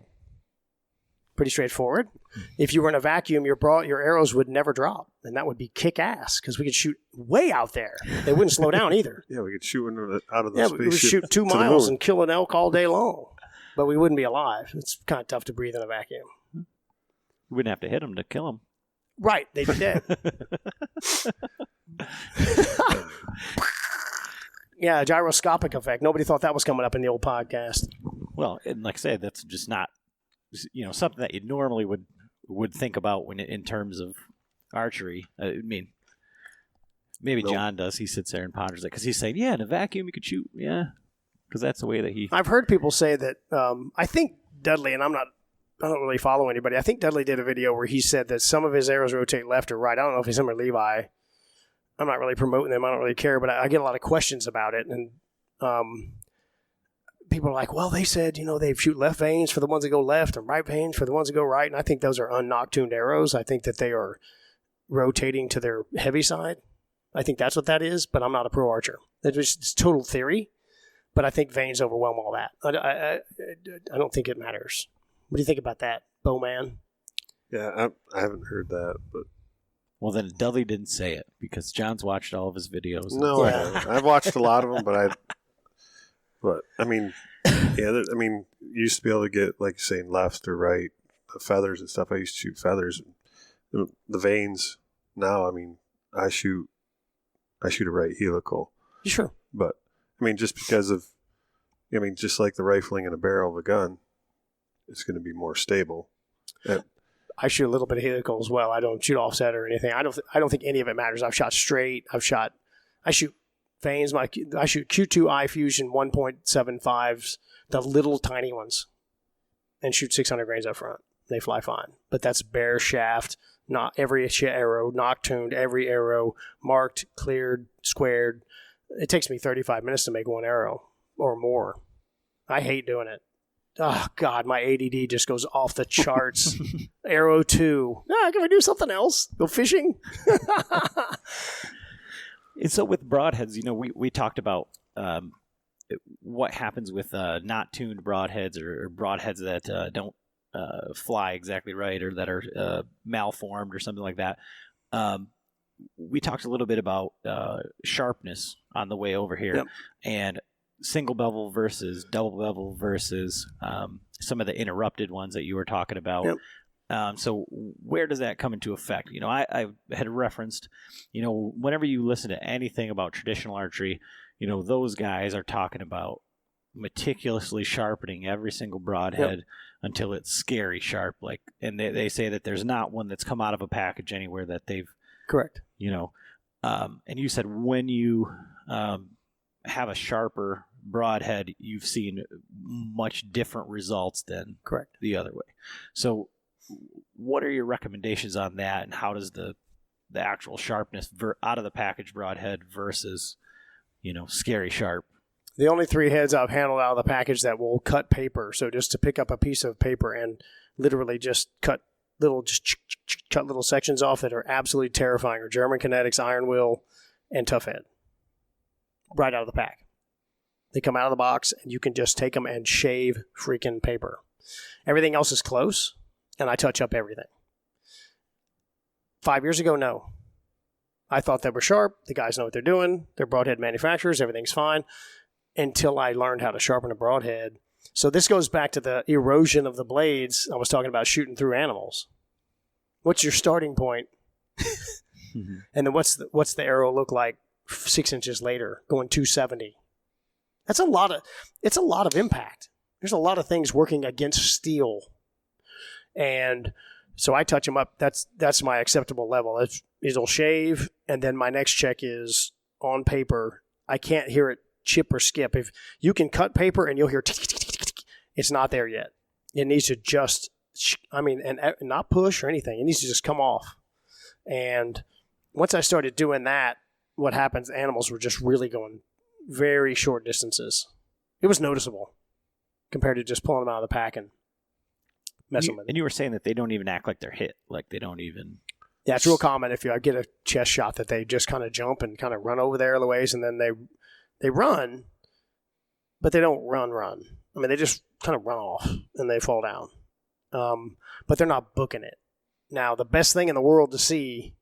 Pretty straightforward. If you were in a vacuum, your arrows would never drop, and that would be kick-ass because we could shoot way out there. They wouldn't slow down either. Yeah, we could shoot out of the Yeah, spaceship. we would shoot 2 miles and kill an elk all day long, but we wouldn't be alive. It's kind of tough to breathe in a vacuum. You wouldn't have to hit them to kill them. Right, they'd be dead. Yeah, gyroscopic effect. Nobody thought that was coming up in the old podcast. Well, and like I said, that's just not something that you normally would think about when in terms of archery. I mean, maybe nope. John does. He sits there and ponders it because he's saying, yeah, in a vacuum you could shoot, yeah, because that's the way that he. I've heard people say that. I think Dudley, and I don't really follow anybody. I think Dudley did a video where he said that some of his arrows rotate left or right. I don't know if he's him or Levi. I'm not really promoting them. I don't really care, but I get a lot of questions about it. And people are like, well, they said, they shoot left veins for the ones that go left and right veins for the ones that go right. And I think those are unnoctuned arrows. I think that they are rotating to their heavy side. I think that's what that is, but I'm not a pro archer. It's total theory, but I think veins overwhelm all that. I don't think it matters. What do you think about that, Bowman? Yeah, I haven't heard that, but. Well, then Dudley didn't say it because John's watched all of his videos. No, yeah. I haven't. I've watched a lot of them, but I mean, yeah, you used to be able to get, like you're saying, left or right, the feathers and stuff. I used to shoot feathers. And the veins, now, I shoot a right helical. Sure. But, just because of, just like the rifling in a barrel of a gun, it's going to be more stable. I shoot a little bit of helical as well. I don't shoot offset or anything. I don't think any of it matters. I've shot straight. I shoot veins. I shoot Q2 I Fusion 1.75s, the little tiny ones, and shoot 600 grains up front. They fly fine. But that's bare shaft. Not every arrow noctuned. Every arrow marked, cleared, squared. It takes me 35 minutes to make one arrow or more. I hate doing it. Oh, God, my ADD just goes off the charts. Arrow 2. Can I do something else? Go fishing? And so with broadheads, we talked about what happens with not tuned broadheads or broadheads that don't fly exactly right or that are malformed or something like that. we talked a little bit about sharpness on the way over here, and single bevel versus double bevel versus some of the interrupted ones that you were talking about. So where does that come into effect? I had referenced, whenever you listen to anything about traditional archery, those guys are talking about meticulously sharpening every single broadhead until it's scary sharp. And they say that there's not one that's come out of a package anywhere that they've correct. And you said when you have a sharper broadhead, you've seen much different results than correct the other way. So what are your recommendations on that, and how does the actual sharpness out of the package broadhead versus scary sharp? The only 3 heads I've handled out of the package that will cut paper, so just to pick up a piece of paper and literally just cut little sections off that are absolutely terrifying, are German Kinetics, Iron Will, and Tough Head. Right out of the pack. They come out of the box, and you can just take them and shave freaking paper. Everything else is close, and I touch up everything. 5 years ago, no. I thought they were sharp. The guys know what they're doing. They're broadhead manufacturers. Everything's fine. Until I learned how to sharpen a broadhead. So this goes back to the erosion of the blades. I was talking about shooting through animals. What's your starting point? And then what's the arrow look like 6 inches later, going 270? It's a lot of impact. There's a lot of things working against steel. And so I touch them up. That's my acceptable level. It'll shave, and then my next check is on paper. I can't hear it chip or skip. If you can cut paper and you'll hear tick, tick, tick, tick, tick, it's not there yet. It needs to just, and not push or anything. It needs to just come off. And once I started doing that, what happens, animals were just really going very short distances. It was noticeable compared to just pulling them out of the pack and messing with them. And you were saying that they don't even act like they're hit. Like they don't even... Yeah, it's real common if you get a chest shot that they just kind of jump and kind of run over there the ways, and then they run, but they don't run. I mean, they just kind of run off and they fall down. But they're not booking it. Now, the best thing in the world to see,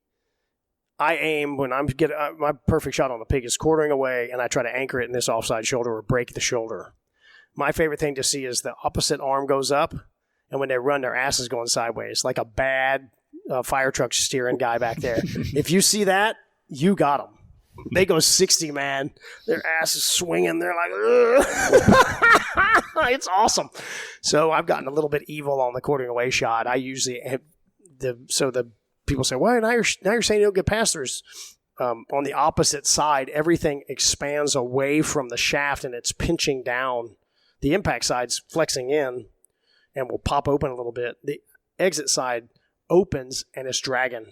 I aim when I'm getting my perfect shot on the pig is quartering away, and I try to anchor it in this offside shoulder or break the shoulder. My favorite thing to see is the opposite arm goes up, and when they run, their ass is going sideways, like a bad fire truck steering guy back there. If you see that, you got them. They go 60, man. Their ass is swinging. They're like, ugh. It's awesome. So I've gotten a little bit evil on the quartering away shot. I usually have the people say, well, now you're saying you'll get past theirs. On the opposite side, everything expands away from the shaft and it's pinching down. The impact side's flexing in and will pop open a little bit. The exit side opens and it's dragging.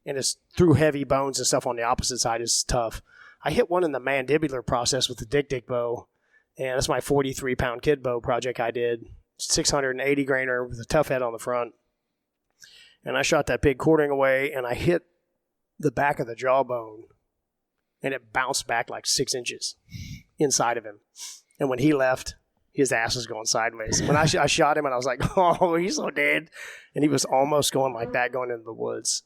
And it's through heavy bones and stuff on the opposite side is tough. I hit one in the mandibular process with the Dick bow, and that's my 43-pound kid bow project I did. 680 grainer with a tough head on the front. And I shot that pig quartering away, and I hit the back of the jawbone, and it bounced back like 6 inches inside of him. And when he left, his ass was going sideways. When I shot him, and I was like, oh, he's so dead. And he was almost going like that going into the woods.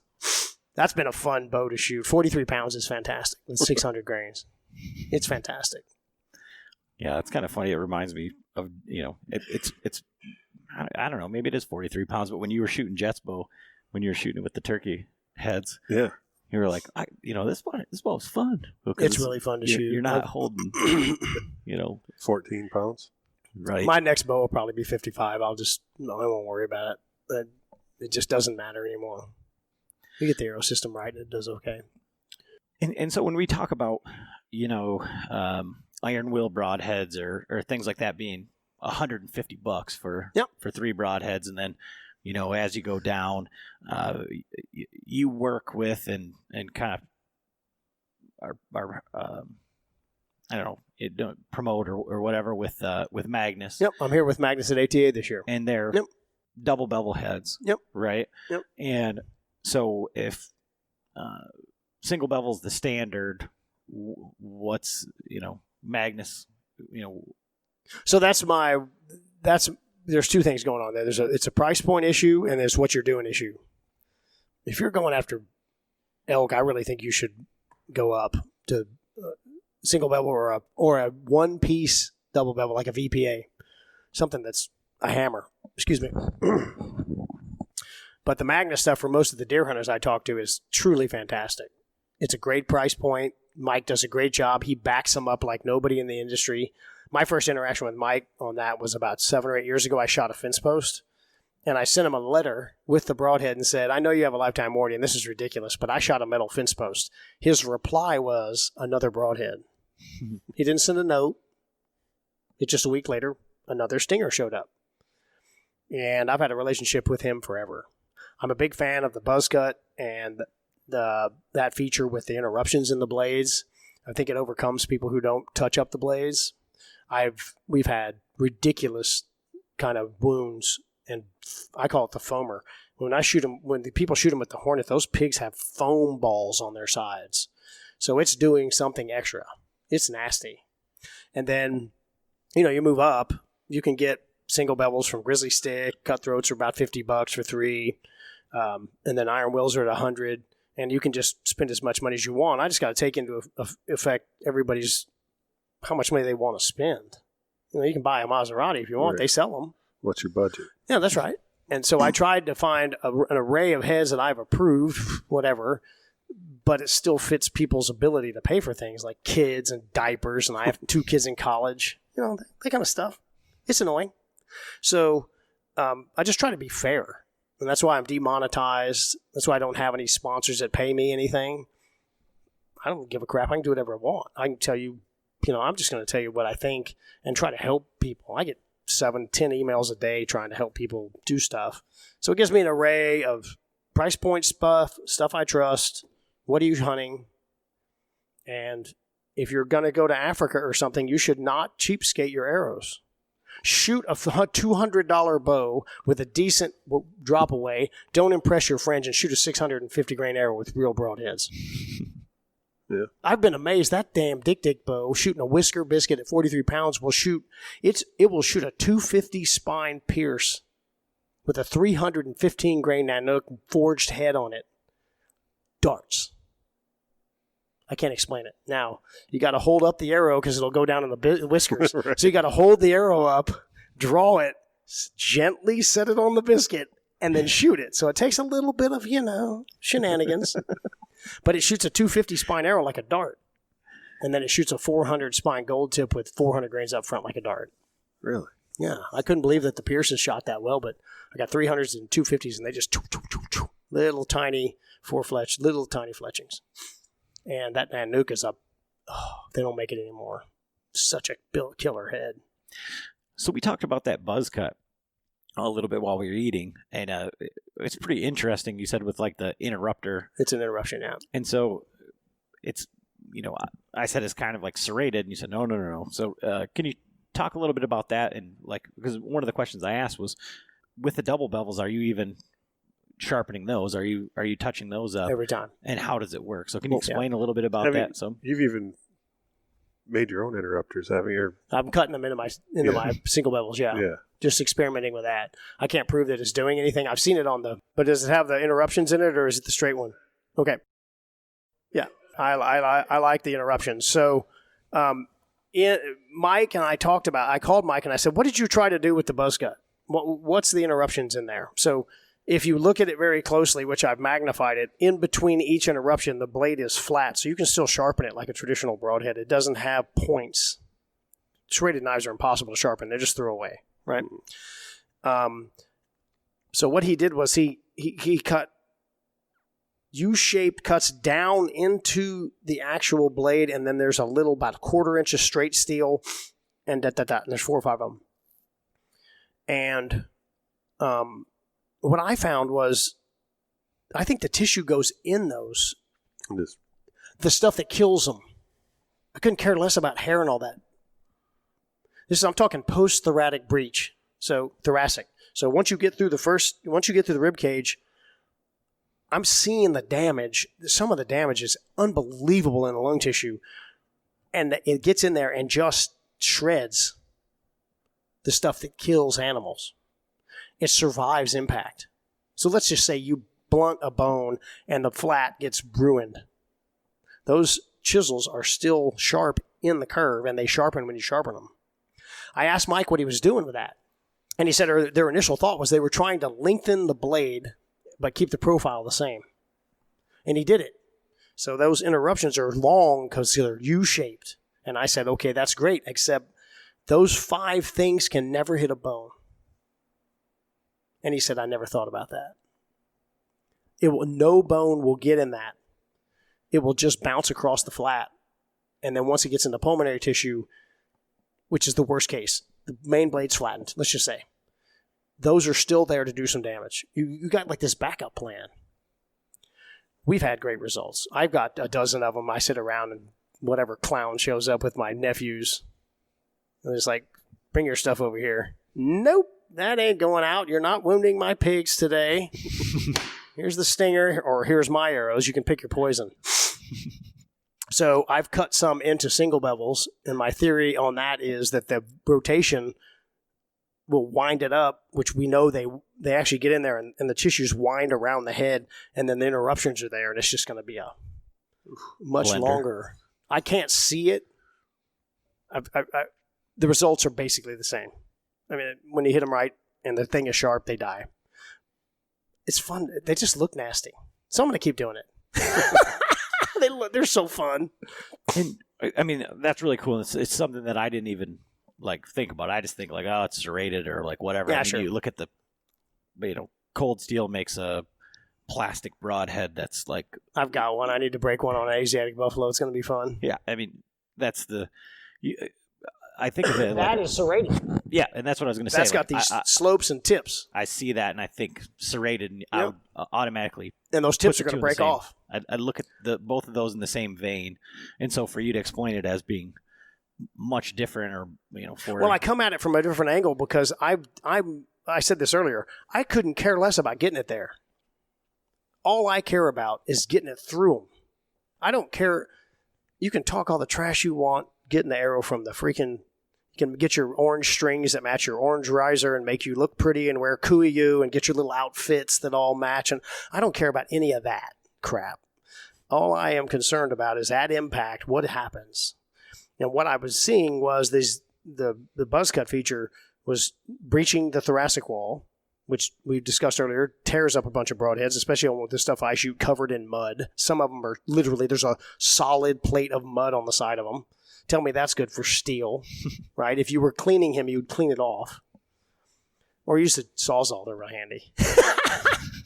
That's been a fun bow to shoot. 43 pounds is fantastic with 600 grains. It's fantastic. Yeah, it's kind of funny. It reminds me of, it's I don't know, maybe it is 43 pounds, but when you were shooting Jet's bow, when you were shooting with the turkey heads, yeah, you were like, this bow is fun. It's really fun to shoot. You're not holding, 14 pounds. Right. My next bow will probably be 55. I won't worry about it. It just doesn't matter anymore. You get the arrow system right, it does okay. And so when we talk about, iron wheel broadheads or things like that being $150 for 3 broadheads, and then, as you go down, you work with and kind of are I don't know, promote or whatever with Magnus. Yep, I'm here with Magnus at ATA this year. And they're double bevel heads. Yep. Right? Yep. And so if single bevel's the standard, what's, Magnus, So there's 2 things going on there. It's a price point issue and there's what you're doing issue. If you're going after elk, I really think you should go up to single bevel or a one-piece double bevel, like a VPA, something that's a hammer. Excuse me. But the Magna stuff for most of the deer hunters I talk to is truly fantastic. It's a great price point. Mike does a great job. He backs them up like nobody in the industry. My first interaction with Mike on that was about 7 or 8 years ago. I shot a fence post, and I sent him a letter with the broadhead and said, I know you have a lifetime warranty, and this is ridiculous, but I shot a metal fence post. His reply was another broadhead. He didn't send a note. It's just a week later, another stinger showed up. And I've had a relationship with him forever. I'm a big fan of the buzz cut and that feature with the interruptions in the blades. I think it overcomes people who don't touch up the blades. We've had ridiculous kind of wounds, and I call it the foamer. When the people shoot them with the Hornet, those pigs have foam balls on their sides. So it's doing something extra. It's nasty. And then, you move up, you can get single bevels from Grizzly Stick. Cutthroats are about $50 for 3. And then Iron Wills are at $100. And you can just spend as much money as you want. I just got to take into effect how much money they want to spend. You can buy a Maserati if you want. Right. They sell them. What's your budget? Yeah, that's right. And so I tried to find an array of heads that I've approved, whatever, but it still fits people's ability to pay for things like kids and diapers, and I have 2 kids in college, that kind of stuff. It's annoying. So I just try to be fair, and that's why I'm demonetized. That's why I don't have any sponsors that pay me anything. I don't give a crap. I can do whatever I want. I can tell you, I'm just going to tell you what I think and try to help people. I get 7-10 emails a day trying to help people do stuff. So it gives me an array of price point stuff I trust. What are you hunting? And if you're going to go to Africa or something, you should not cheapskate your arrows. Shoot a $200 bow with a decent drop away. Don't impress your friends and shoot a 650 grain arrow with real broadheads. Yeah. I've been amazed. That damn Dick bow shooting a Whisker biscuit at 43 pounds will shoot a 250 spine pierce with a 315 grain Nanook forged head on it. Darts. I can't explain it. Now, you got to hold up the arrow because it'll go down in the whiskers. Right. So you got to hold the arrow up, draw it, gently set it on the biscuit, and then shoot it. So it takes a little bit of, shenanigans. But it shoots a 250 spine arrow like a dart. And then it shoots a 400 spine gold tip with 400 grains up front like a dart. Really? Yeah. I couldn't believe that the Pierces shot that well, but I got 300s and 250s, and they just little tiny little tiny fletchings. And that Nanook is they don't make it anymore. Such a killer head. So we talked about that buzz cut a little bit while we were eating, and it's pretty interesting. You said with like the interrupter. It's an interruption, yeah. And so it's, I said it's kind of like serrated, and you said no. So can you talk a little bit about that? And because one of the questions I asked was, with the double bevels, are you even sharpening those? Are you touching those up every time? And how does it work? So can you explain a little bit about that? So you've even made your own interrupters, haven't you? I'm cutting them into my single bevels, yeah. Just experimenting with that. I can't prove that it's doing anything. I've seen it but does it have the interruptions in it, or is it the straight one? Okay. Yeah, I like the interruptions. So Mike and I I called Mike and I said, what did you try to do with the buzz cut? What's the interruptions in there? So if you look at it very closely, which I've magnified it, in between each interruption, the blade is flat, so you can still sharpen it like a traditional broadhead. It doesn't have points. Serrated knives are impossible to sharpen. They're just throwaway, right? So what he did was he cut U-shaped cuts down into the actual blade, and then there's a little, about a 1/4 inch of straight steel, and and there's 4 or 5 of them. And what I found was, I think the tissue goes in those. The stuff that kills them. I couldn't care less about hair and all that. I'm talking post-thoracic breach. So thoracic. So once you get through the rib cage, I'm seeing the damage. Some of the damage is unbelievable in the lung tissue. And it gets in there and just shreds the stuff that kills animals. It survives impact. So let's just say you blunt a bone and the flat gets ruined. Those chisels are still sharp in the curve, and they sharpen when you sharpen them. I asked Mike what he was doing with that, and he said their initial thought was they were trying to lengthen the blade but keep the profile the same. And he did it. So those interruptions are long because they're U-shaped. And I said, okay, that's great, except those 5 things can never hit a bone. And he said, I never thought about that. No bone will get in that. It will just bounce across the flat. And then once it gets into pulmonary tissue, which is the worst case, the main blade's flattened, let's just say. Those are still there to do some damage. You got like this backup plan. We've had great results. I've got a dozen of them. I sit around and whatever clown shows up with my nephews. And it's like, bring your stuff over here. Nope, that ain't going out. You're not wounding my pigs today. Here's the stinger, or here's my arrows. You can pick your poison. So I've cut some into single bevels, and my theory on that is that the rotation will wind it up, which we know they actually get in there, and the tissues wind around the head, and then the interruptions are there, and it's just going to be a much Blender. longer. I can't see it. The results are basically the same. I mean, when you hit them right and the thing is sharp, they die. It's fun. They just look nasty. So I'm going to keep doing it. They're so fun. And I mean, that's really cool. It's something that I didn't even think about. I just think oh, it's serrated or whatever. Yeah, I mean, sure. You look at the, Cold Steel makes a plastic broadhead that's I've got one. I need to break one on an Asiatic buffalo. It's going to be fun. yeah. I mean, that's I think of it That is serrated. yeah, and that's what I was going to say. That's got these slopes and tips. I see that, and I think serrated, and I would automatically. And those tips put are the going to two in the break same- off. I look at both of those in the same vein, and so for you to explain it as being much different, or Well, I come at it from a different angle because I said this earlier. I couldn't care less about getting it there. All I care about is getting it through them. I don't care. You can talk all the trash you want, getting the arrow from the freaking. You can get your orange strings that match your orange riser and make you look pretty and wear kool and get your little outfits that all match. And I don't care about any of that crap. All I am concerned about is at impact, what happens. And what I was seeing was the buzz cut feature was breaching the thoracic wall, which we discussed earlier, tears up a bunch of broadheads, especially on the stuff I shoot covered in mud. Some of them are literally, there's a solid plate of mud on the side of them. Tell me that's good for steel, right? If you were cleaning him, you would clean it off. Or use a Sawzall, they're real handy.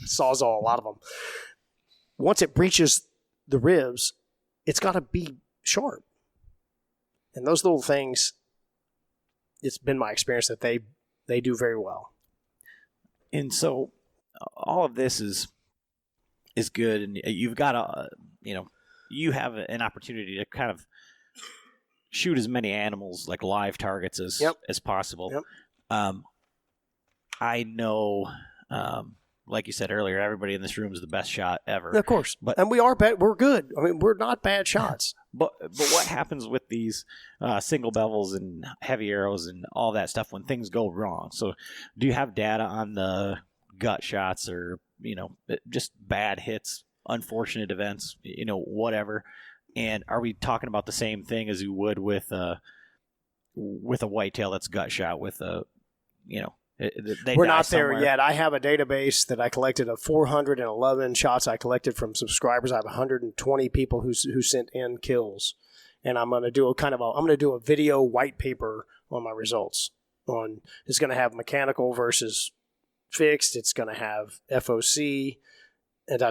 Sawzall, a lot of them. Once it breaches the ribs, it's got to be sharp. And those little things, it's been my experience that they do very well. And so all of this is good, and you've got you have an opportunity to kind of shoot as many animals, live targets as possible. Yep. I know, like you said earlier, everybody in this room is the best shot ever. Of course, and we're good. I mean, we're not bad shots. But what happens with these single bevels and heavy arrows and all that stuff when things go wrong? So do you have data on the gut shots or, just bad hits, unfortunate events, whatever? And are we talking about the same thing as you would with a whitetail that's gut shot with a, We're not there yet. I have a database that I collected of 411 shots I collected from subscribers. I have 120 people who sent in kills, and I'm going to do a video white paper on my results. It's going to have mechanical versus fixed. It's going to have FOC and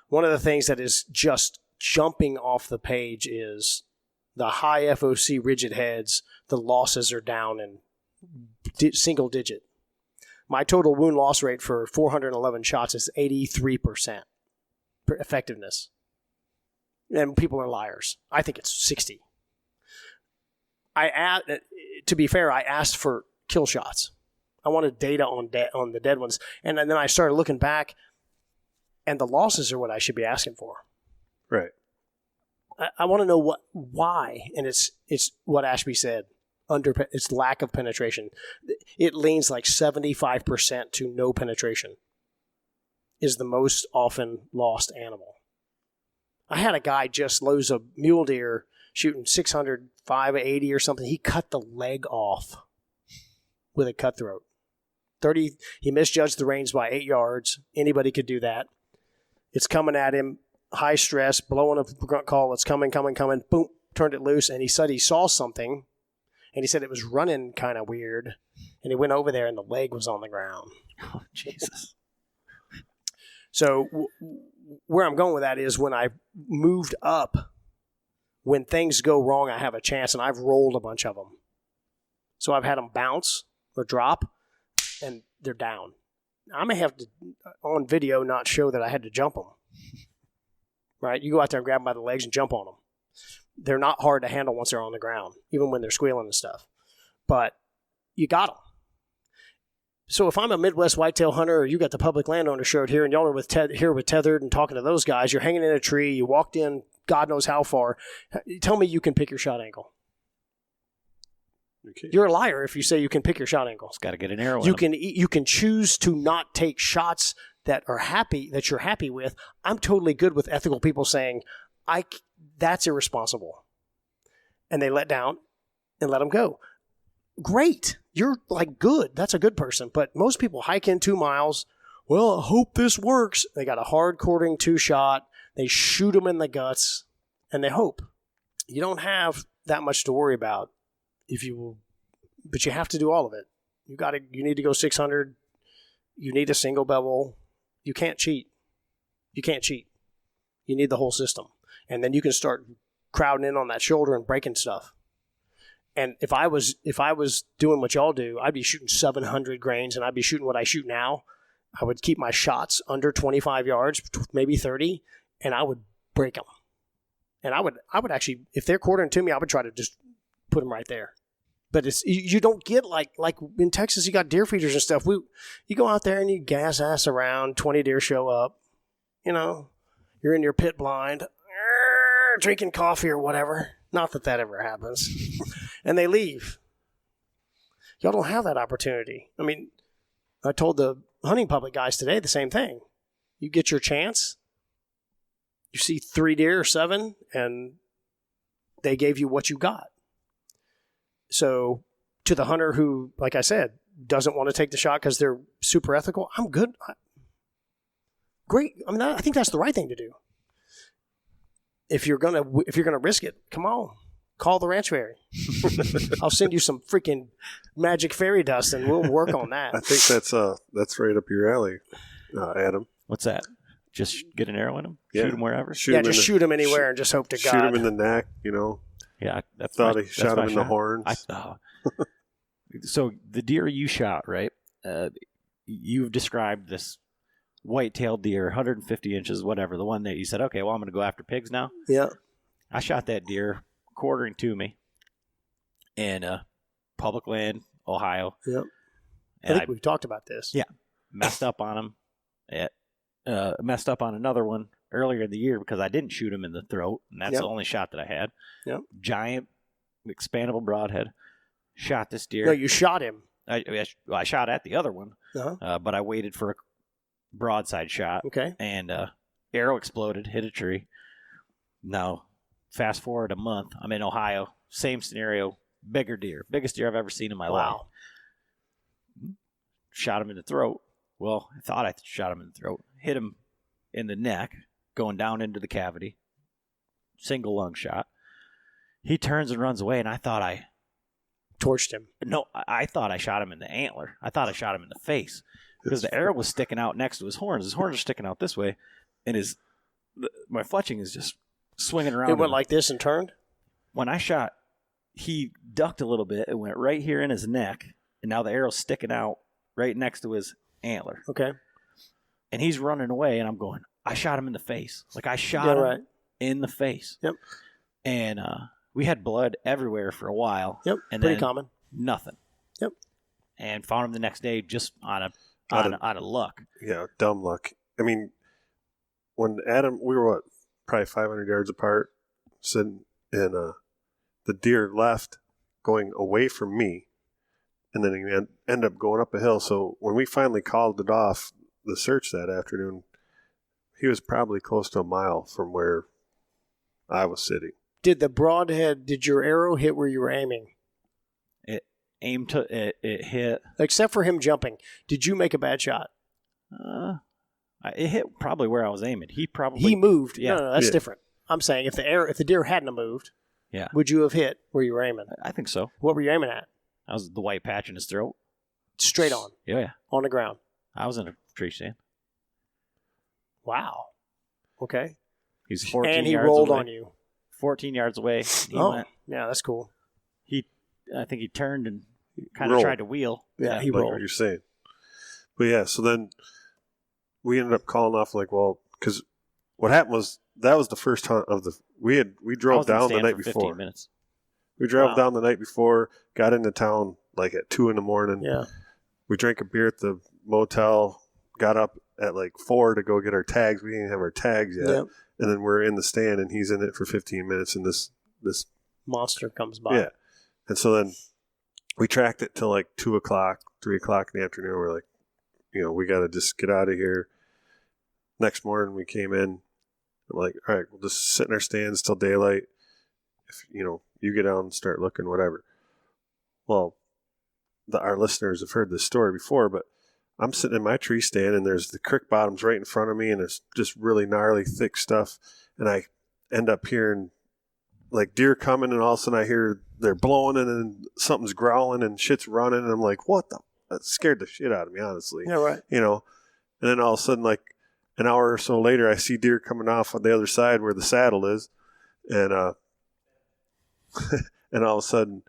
One of the things that is just jumping off the page is the high FOC rigid heads. The losses are down in single digit. My total wound loss rate for 411 shots is 83% effectiveness. And people are liars. I think it's 60. To be fair, I asked for kill shots. I wanted data on the dead ones. And then I started looking back, and the losses are what I should be asking for. Right. I want to know why. And it's what Ashby said. It's lack of penetration. It leans 75% to no penetration. is the most often lost animal. I had a guy just lose a mule deer shooting 600, 580 or something. He cut the leg off with a cutthroat. He misjudged the range by 8 yards. Anybody could do that. It's coming at him, high stress, blowing a grunt call. It's coming. Boom, turned it loose. And he said he saw something. And he said it was running kind of weird. And he went over there and the leg was on the ground. Oh, Jesus. So where I'm going with that is when I moved up, when things go wrong, I have a chance, and I've rolled a bunch of them. So I've had them bounce or drop, and they're down. I may have to, on video, not show that I had to jump them. Right? You go out there and grab them by the legs and jump on them. They're not hard to handle once they're on the ground, even when they're squealing and stuff. But you got them. So if I'm a Midwest whitetail hunter, or you got the public landowner shirt here, and y'all are here with Tethered and talking to those guys, you're hanging in a tree, you walked in God knows how far, tell me you can pick your shot angle. Okay. You're a liar if you say you can pick your shot angle. It's got to get an arrow in You them. you can choose to not take shots that you're happy with. I'm totally good with ethical people saying, that's irresponsible. And they let down and let them go. Great. You're like good. That's a good person. But most people hike in 2 miles. Well, I hope this works. They got a hard quartering 2-shot. They shoot them in the guts and they hope. You don't have that much to worry about but you have to do all of it. You need to go 600. You need a single bevel. You can't cheat. You need the whole system. And then you can start crowding in on that shoulder and breaking stuff. And if I was doing what y'all do, I'd be shooting 700 grains, and I'd be shooting what I shoot now. I would keep my shots under 25 yards, maybe 30, and I would break them. And I would actually, if they're quartering to me, I would try to just put them right there. But you don't get like in Texas, you got deer feeders and stuff. You go out there and you gas ass around, 20 deer show up. You're in your pit blind, drinking coffee or whatever. Not that ever happens. And they leave. Y'all don't have that opportunity. I mean, I told the hunting public guys today the same thing. You get your chance. You see 3 deer or 7, and they gave you what you got. So to the hunter who, like I said, doesn't want to take the shot because they're super ethical, I'm good. Great. I mean, I think that's the right thing to do. If you're gonna risk it, come on, call the ranch fairy. I'll send you some freaking magic fairy dust, and we'll work on that. I think that's right up your alley, Adam. What's that? Just get an arrow in them? Yeah. Shoot them wherever? Shoot them anywhere and just hope to God. Shoot him in the neck, Yeah, that's Thought he shot him in the horns. So the deer you shot, right? You've described this white-tailed deer, 150 inches, whatever, the one that you said, okay, well, I'm going to go after pigs now. Yeah. I shot that deer quartering to me in public land, Ohio. Yep. And I think we've talked about this. Yeah. Messed up on him. Messed up on another one earlier in the year because I didn't shoot him in the throat, and that's the only shot that I had. Yep. Giant, expandable broadhead. Shot this deer. No, you shot him. I shot at the other one, but I waited for a broadside shot. Okay. And arrow exploded, hit a tree. Now, fast forward a month, I'm in Ohio. Same scenario, bigger deer. Biggest deer I've ever seen in my life. Shot him in the throat. Well, I thought I shot him in the throat. Hit him in the neck, going down into the cavity. Single lung shot. He turns and runs away, and I thought I torched him. No, I thought I shot him in the antler. I thought I shot him in the face because the arrow was sticking out next to his horns. His horns are sticking out this way, and my fletching is just swinging around. It went like this and turned? When I shot, he ducked a little bit. It went right here in his neck, and now the arrow's sticking out right next to his antler. Okay. And he's running away, and I'm going, I shot him in the face. Like, I shot him in the face. Yep. And we had blood everywhere for a while. Yep, and pretty then common. Nothing. Yep. And found him the next day just out of luck. Yeah, dumb luck. I mean, when Adam, we were probably 500 yards apart, sitting, and the deer left going away from me, and then he ended up going up a hill. So when we finally called it off, the search that afternoon, He was probably close to a mile from where I was sitting. Did your arrow hit where you were aiming? It hit. Except for him jumping. Did you make a bad shot? It hit probably where I was aiming. He moved. Yeah. No, that's different. I'm saying if the deer hadn't have moved, yeah, would you have hit where you were aiming? I think so. What were you aiming at? That was the white patch in his throat. Straight on. Yeah. On the ground. I was in a tree stand. Wow. Okay. He's 14 and he yards rolled away. on you. 14 yards away. He went. Yeah, that's cool. I think he turned and kind of tried to wheel. Yeah, he like rolled. what you're saying. But yeah, so then we ended up calling off because what happened was that was the first hunt of the we drove down the night before. 15 minutes. We drove down the night before, got into town like at 2 a.m. Yeah. We drank a beer at the motel, got up at like 4 to go get our tags. We didn't have our tags yet. Yep. And then we're in the stand and he's in it for 15 minutes and this monster comes by. Yeah. And so then we tracked it till like 2 o'clock, 3 o'clock in the afternoon. We're like, we got to just get out of here. Next morning we came in. I'm like, all right, we'll just sit in our stands till daylight. If, you get out and start looking, whatever. Well, our listeners have heard this story before, but I'm sitting in my tree stand and there's the creek bottoms right in front of me and it's just really gnarly, thick stuff. And I end up hearing like deer coming and all of a sudden I hear they're blowing and then something's growling and shit's running. And I'm like, what the? That scared the shit out of me, honestly. Yeah, right. And then all of a sudden, like an hour or so later, I see deer coming off on the other side where the saddle is. And, and all of a sudden,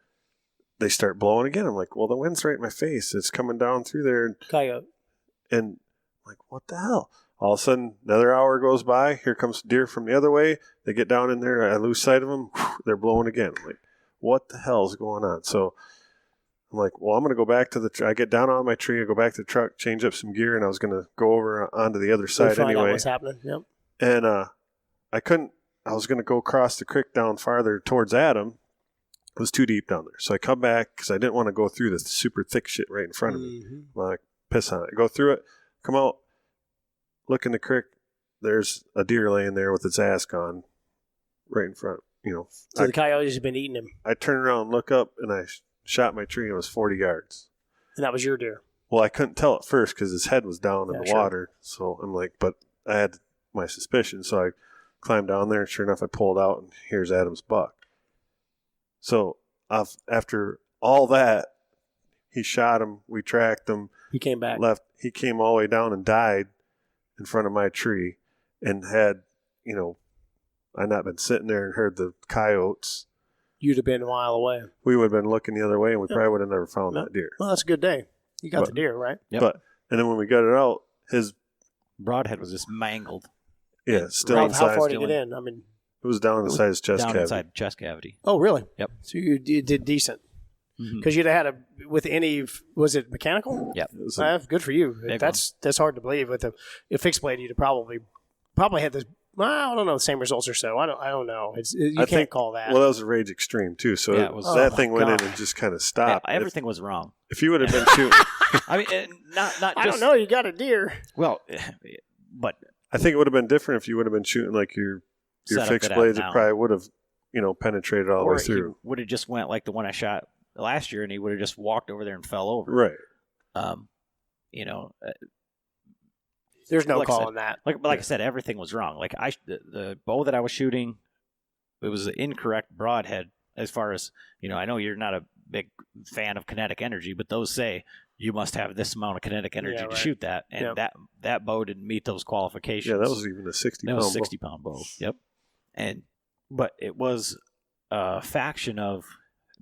they start blowing again. I'm like, well, the wind's right in my face. It's coming down through there. Coyote. And I'm like, what the hell? All of a sudden, another hour goes by. Here comes deer from the other way. They get down in there. I lose sight of them. They're blowing again. I'm like, what the hell is going on? So I'm like, well, I'm going to go back to I get down on my tree. I go back to the truck, change up some gear, and I was going to go over onto the other side find anyway. Out what's happening. Yep. And I couldn't. I was going to go across the creek down farther towards Adam. It was too deep down there. So I come back because I didn't want to go through the super thick shit right in front of me. Mm-hmm. I'm like, piss on it. I go through it, come out, look in the creek. There's a deer laying there with its ass gone right in front. So the coyotes have been eating him. I turn around, look up, and I shot my tree. And it was 40 yards. And that was your deer. Well, I couldn't tell at first because his head was down in the sure. water. So I'm like, but I had my suspicion. So I climbed down there, and sure enough, I pulled out, and here's Adam's buck. So after all that, he shot him. We tracked him. He came back. Left. He came all the way down and died in front of my tree, and had I not been sitting there and heard the coyotes, you'd have been a mile away. we would have been looking the other way, and we probably would have never found that deer. Well, that's a good day. You got the deer, right? Yep. And then when we got it out, his broadhead was just mangled. still How inside. far did it get in? I mean, It was down inside his chest down cavity. inside the chest cavity. oh, really? Yep. So you did decent. Mhm. Because you'd have had with any, was it mechanical? Yep. It was Good for you. Big That's hard to believe. With a fixed blade, you'd have probably had the, I don't know, the same results or so. I don't know. You can't call that. Well, that was a Rage Extreme too. So Yeah, it was- that Oh, thing my went God. in and just kind of stopped. Everything was wrong. If you would have been shooting, I mean, not just. I don't know. You got a deer. Well, but I think it would have been different if you would have been shooting like your Setup fixed that blades. It out now. probably would have penetrated all the or way through. he would have just went like the one I shot last year, and he would have just walked over there and fell over. Right. You know, There's no Like I call said, on that. like I said, everything was wrong. Like the bow that I was shooting, it was an incorrect broadhead. As far as I know you're not a big fan of kinetic energy, but those say you must have this amount of kinetic energy Yeah, to right. shoot that, and that bow didn't meet those qualifications. Yeah, that was even a 60 That pound. was a 60-pound bow. Yep. But it was a faction of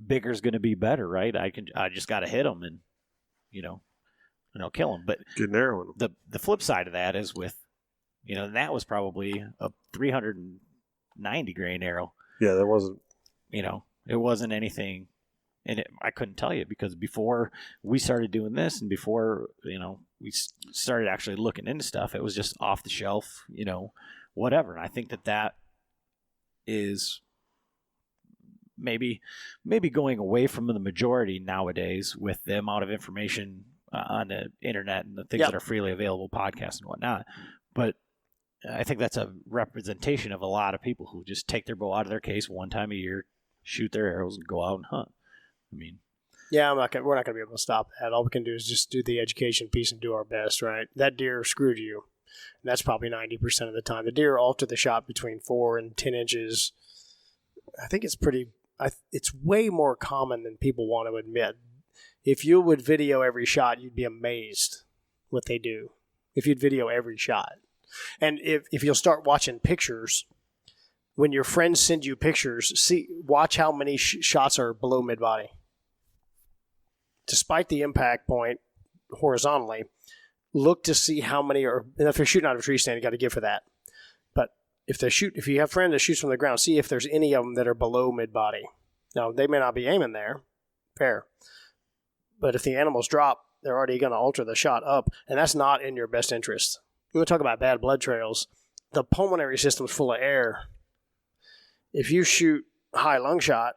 bigger's going to be better, right? I just got to hit them and kill them. But Get narrowing them. the flip side of that is with and that was probably a 390 grain arrow. Yeah, that wasn't. It wasn't anything, and I couldn't tell you because before we started doing this and before we started actually looking into stuff, it was just off the shelf, whatever. And I think that is maybe going away from the majority nowadays with the amount of information on the internet and the things that are freely available, podcasts and whatnot. But I think that's a representation of a lot of people who just take their bow out of their case one time a year, shoot their arrows, and go out and hunt. I mean, yeah, we're not going to be able to stop that. All we can do is just do the education piece and do our best, right? That deer screwed you. And that's probably 90% of the time. The deer alter the shot between 4 and 10 inches. I think it's it's way more common than people want to admit. If you would video every shot, you'd be amazed what they do. If you'd video every shot. And if you'll start watching pictures, when your friends send you pictures, watch how many shots are below mid-body. Despite the impact point horizontally, look to see how many are, and if you're shooting out of a tree stand, you got to give for that. But if you have friends that shoots from the ground, see if there's any of them that are below mid-body. Now, they may not be aiming there, fair. But if the animals drop, they're already going to alter the shot up, and that's not in your best interest. You want to talk about bad blood trails. The pulmonary system is full of air. If you shoot high lung shot,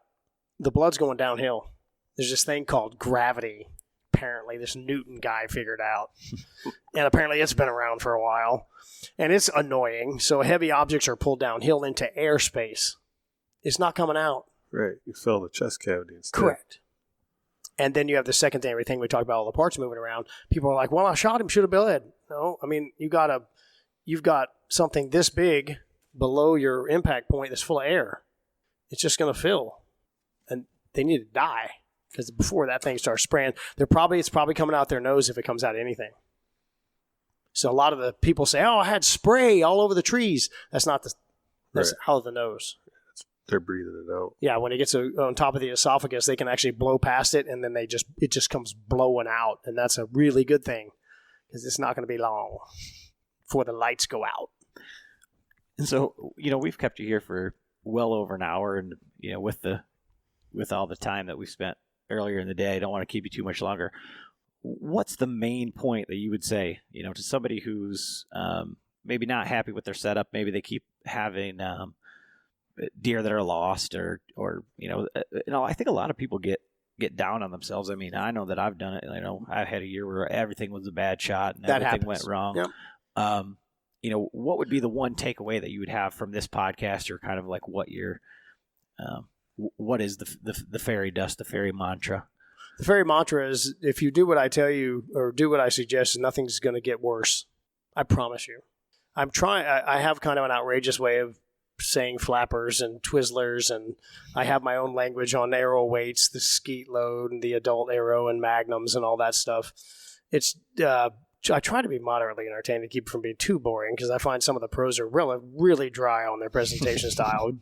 the blood's going downhill. There's this thing called gravity. Apparently, this Newton guy figured out. And apparently it's been around for a while. And it's annoying. So heavy objects are pulled downhill into airspace. It's not coming out. Right. You fill the chest cavity instead. Correct. And then you have the secondary thing we talked about, all the parts moving around. People are like, well, I shot him, should have bled. No, I mean, you've got something this big below your impact point that's full of air. It's just going to fill. And they need to die. Because before that thing starts spraying, it's probably coming out their nose if it comes out of anything. So a lot of the people say, oh, I had spray all over the trees. That's not that's right. Out of the nose. They're breathing it out. Yeah, when it gets on top of the esophagus, they can actually blow past it, and then it just comes blowing out. And that's a really good thing, because it's not going to be long before the lights go out. And so, we've kept you here for well over an hour, and, with all the time that we spent earlier in the day, I don't want to keep you too much longer. What's the main point that you would say, to somebody who's maybe not happy with their setup? Maybe they keep having deer that are lost, or I think a lot of people get down on themselves. I mean, I know that I've done it. I had a year where everything was a bad shot and everything went wrong. Yep. What would be the one takeaway that you would have from this podcast, or kind of like what is the fairy dust, the fairy mantra? The fairy mantra is, if you do what I tell you or do what I suggest, nothing's going to get worse. I promise you. I have kind of an outrageous way of saying flappers and Twizzlers, and I have my own language on arrow weights, the skeet load and the adult arrow and magnums and all that stuff. It's I try to be moderately entertaining to keep it from being too boring, because I find some of the pros are really dry on their presentation style.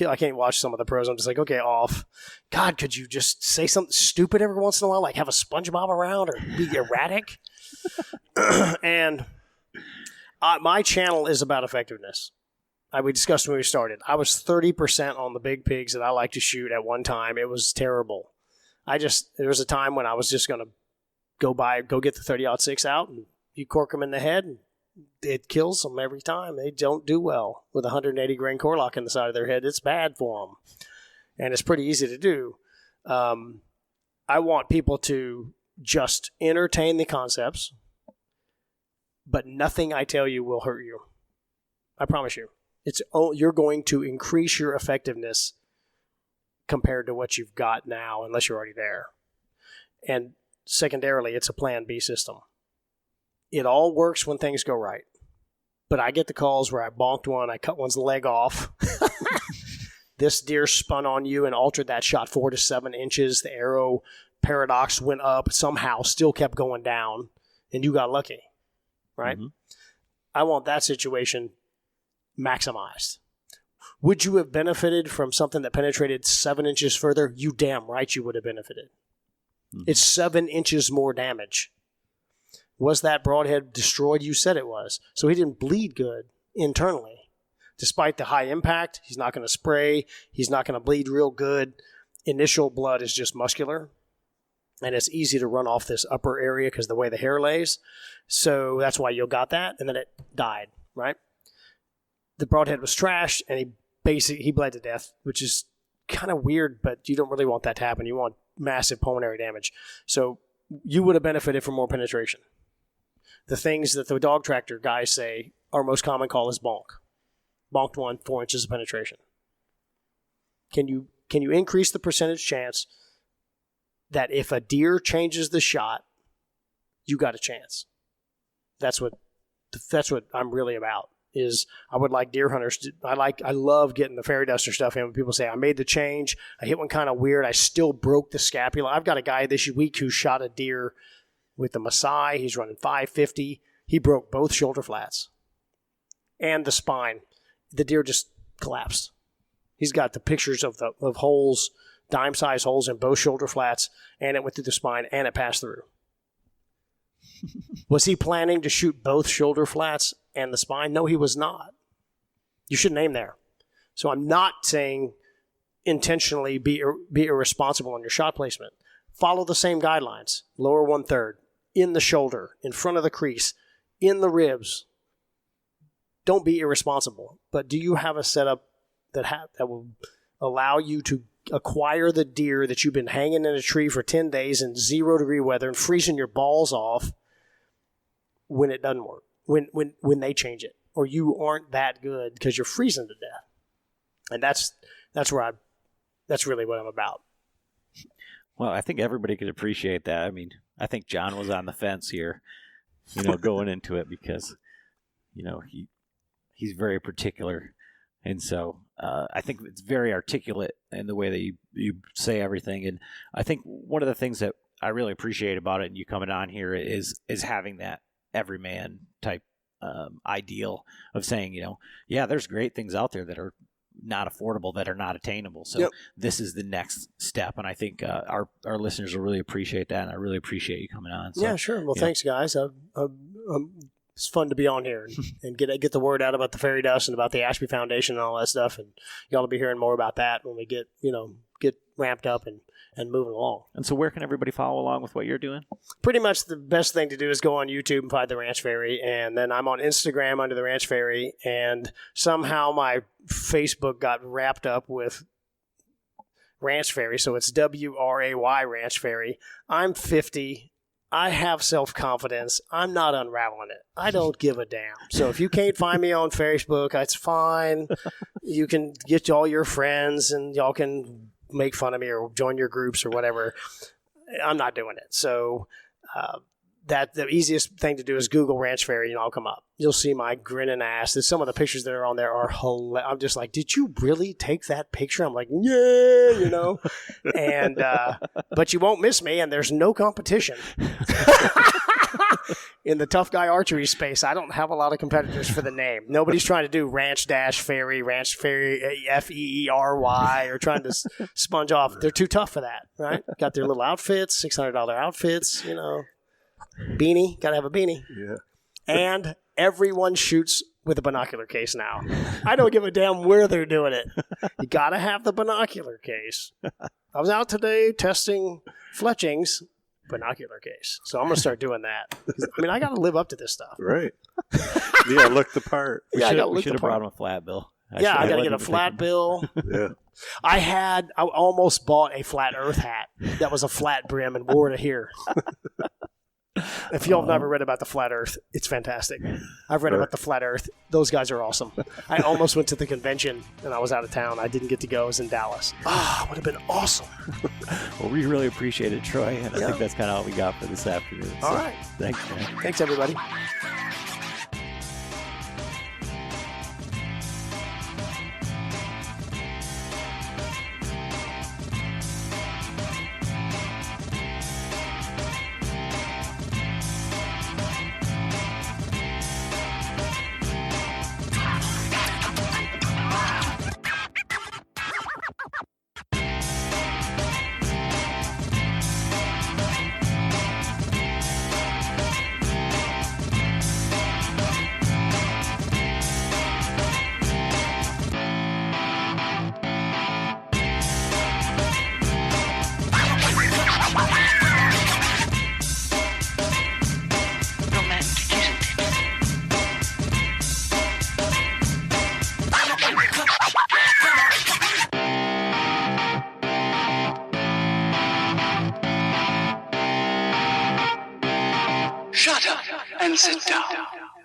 I can't watch some of the pros. I'm just like, okay, off. God, could you just say something stupid every once in a while, like have a SpongeBob around, or be erratic? And my channel is about effectiveness. We discussed when we started. I was 30% on the big pigs that I like to shoot at one time. It was terrible. There was a time when I was just going to go get the 30-06 out, and you cork them in the head, and it kills them every time. They don't do well with a 180 grain core lock in the side of their head. It's bad for them, and it's pretty easy to do. I want people to just entertain the concepts, but nothing I tell you will hurt you. I promise you. You're going to increase your effectiveness compared to what you've got now, unless you're already there. And secondarily, it's a plan B system. It all works when things go right. But I get the calls where I bonked one, I cut one's leg off. This deer spun on you and altered that shot 4 to 7 inches. The arrow paradox went up, somehow still kept going down, and you got lucky, right? Mm-hmm. I want that situation maximized. Would you have benefited from something that penetrated 7 inches further? You damn right you would have benefited. Mm-hmm. It's 7 inches more damage. Was that broadhead destroyed? You said it was. So he didn't bleed good internally. Despite the high impact, he's not going to spray. He's not going to bleed real good. Initial blood is just muscular. And it's easy to run off this upper area because of the way the hair lays. So that's why you got that. And then it died, right? The broadhead was trashed, and he bled to death, which is kind of weird, but you don't really want that to happen. You want massive pulmonary damage. So you would have benefited from more penetration. the things that the dog tractor guys say our most common call is bonk. Bonked 1, 4 inches of penetration. Can you increase the percentage chance that if a deer changes the shot, you got a chance? That's what I'm really about. Is I would like deer hunters to, I love getting the fairy duster stuff in when people say I made the change, I hit one kind of weird, I still broke the scapula. I've got a guy this week who shot a deer with the Maasai. He's running 550. He broke both shoulder flats and the spine. The deer just collapsed. He's got the pictures of holes, dime-sized holes in both shoulder flats, and it went through the spine and it passed through. Was he planning to shoot both shoulder flats and the spine? No, he was not. You shouldn't aim there. So I'm not saying intentionally be irresponsible on your shot placement. Follow the same guidelines. Lower 1/3, in the shoulder, in front of the crease, in the ribs. Don't be irresponsible. But do you have a setup that will allow you to acquire the deer that you've been hanging in a tree for 10 days in 0-degree weather and freezing your balls off when it doesn't work, when they change it, or you aren't that good because you're freezing to death? And that's really what I'm about. Well, I think everybody could appreciate that. I mean, I think John was on the fence here, going into it because, he's very particular. And so I think it's very articulate in the way that you say everything. And I think one of the things that I really appreciate about it and you coming on here is having that everyman type ideal of saying, there's great things out there that are not affordable, that are not attainable. So This is the next step. And I think our listeners will really appreciate that. And I really appreciate you coming on. So, yeah, sure. Well, thanks, guys. It's fun to be on here and get the word out about the fairy dust and about the Ashby Foundation and all that stuff. And y'all will be hearing more about that when we get ramped up and moving along. And so where can everybody follow along with what you're doing? Pretty much the best thing to do is go on YouTube and find The Ranch Fairy. And then I'm on Instagram under The Ranch Fairy. And somehow my Facebook got wrapped up with Ranch Fairy. So it's WRAY Ranch Fairy. I'm 50. I have self-confidence. I'm not unraveling it. I don't give a damn. So if you can't find me on Facebook, that's fine. You can get all your friends and y'all can make fun of me or join your groups or whatever. I'm not doing it. So the easiest thing to do is Google Ranch Fairy and I'll come up. You'll see my grinning ass. Some of the pictures that are on there are hilarious. I'm just like, did you really take that picture? I'm like, yeah, And but you won't miss me, and there's no competition. In the tough guy archery space, I don't have a lot of competitors for the name. Nobody's trying to do Ranch Fairy, Feery, or trying to sponge off. They're too tough for that, right? Got their little outfits, $600 outfits, Beanie, got to have a beanie. Yeah. And everyone shoots with a binocular case now. I don't give a damn where they're doing it. You got to have the binocular case. I was out today testing fletchings, binocular case. So I'm going to start doing that. I got to live up to this stuff. Right. Yeah, look the part. We should have brought him a flat bill. I got to get a flat bill. Yeah. I almost bought a flat earth hat that was a flat brim and wore it here. If y'all have never read about the flat earth, it's fantastic. I've read about the flat earth. Those guys are awesome. I almost went to the convention and I was out of town. I didn't get to go. I was in Dallas. Would have been awesome. Well, we really appreciate it, Troy. And I think that's kind of all we got for this afternoon. All right. Thanks, man. Thanks, everybody. Shut up and sit down.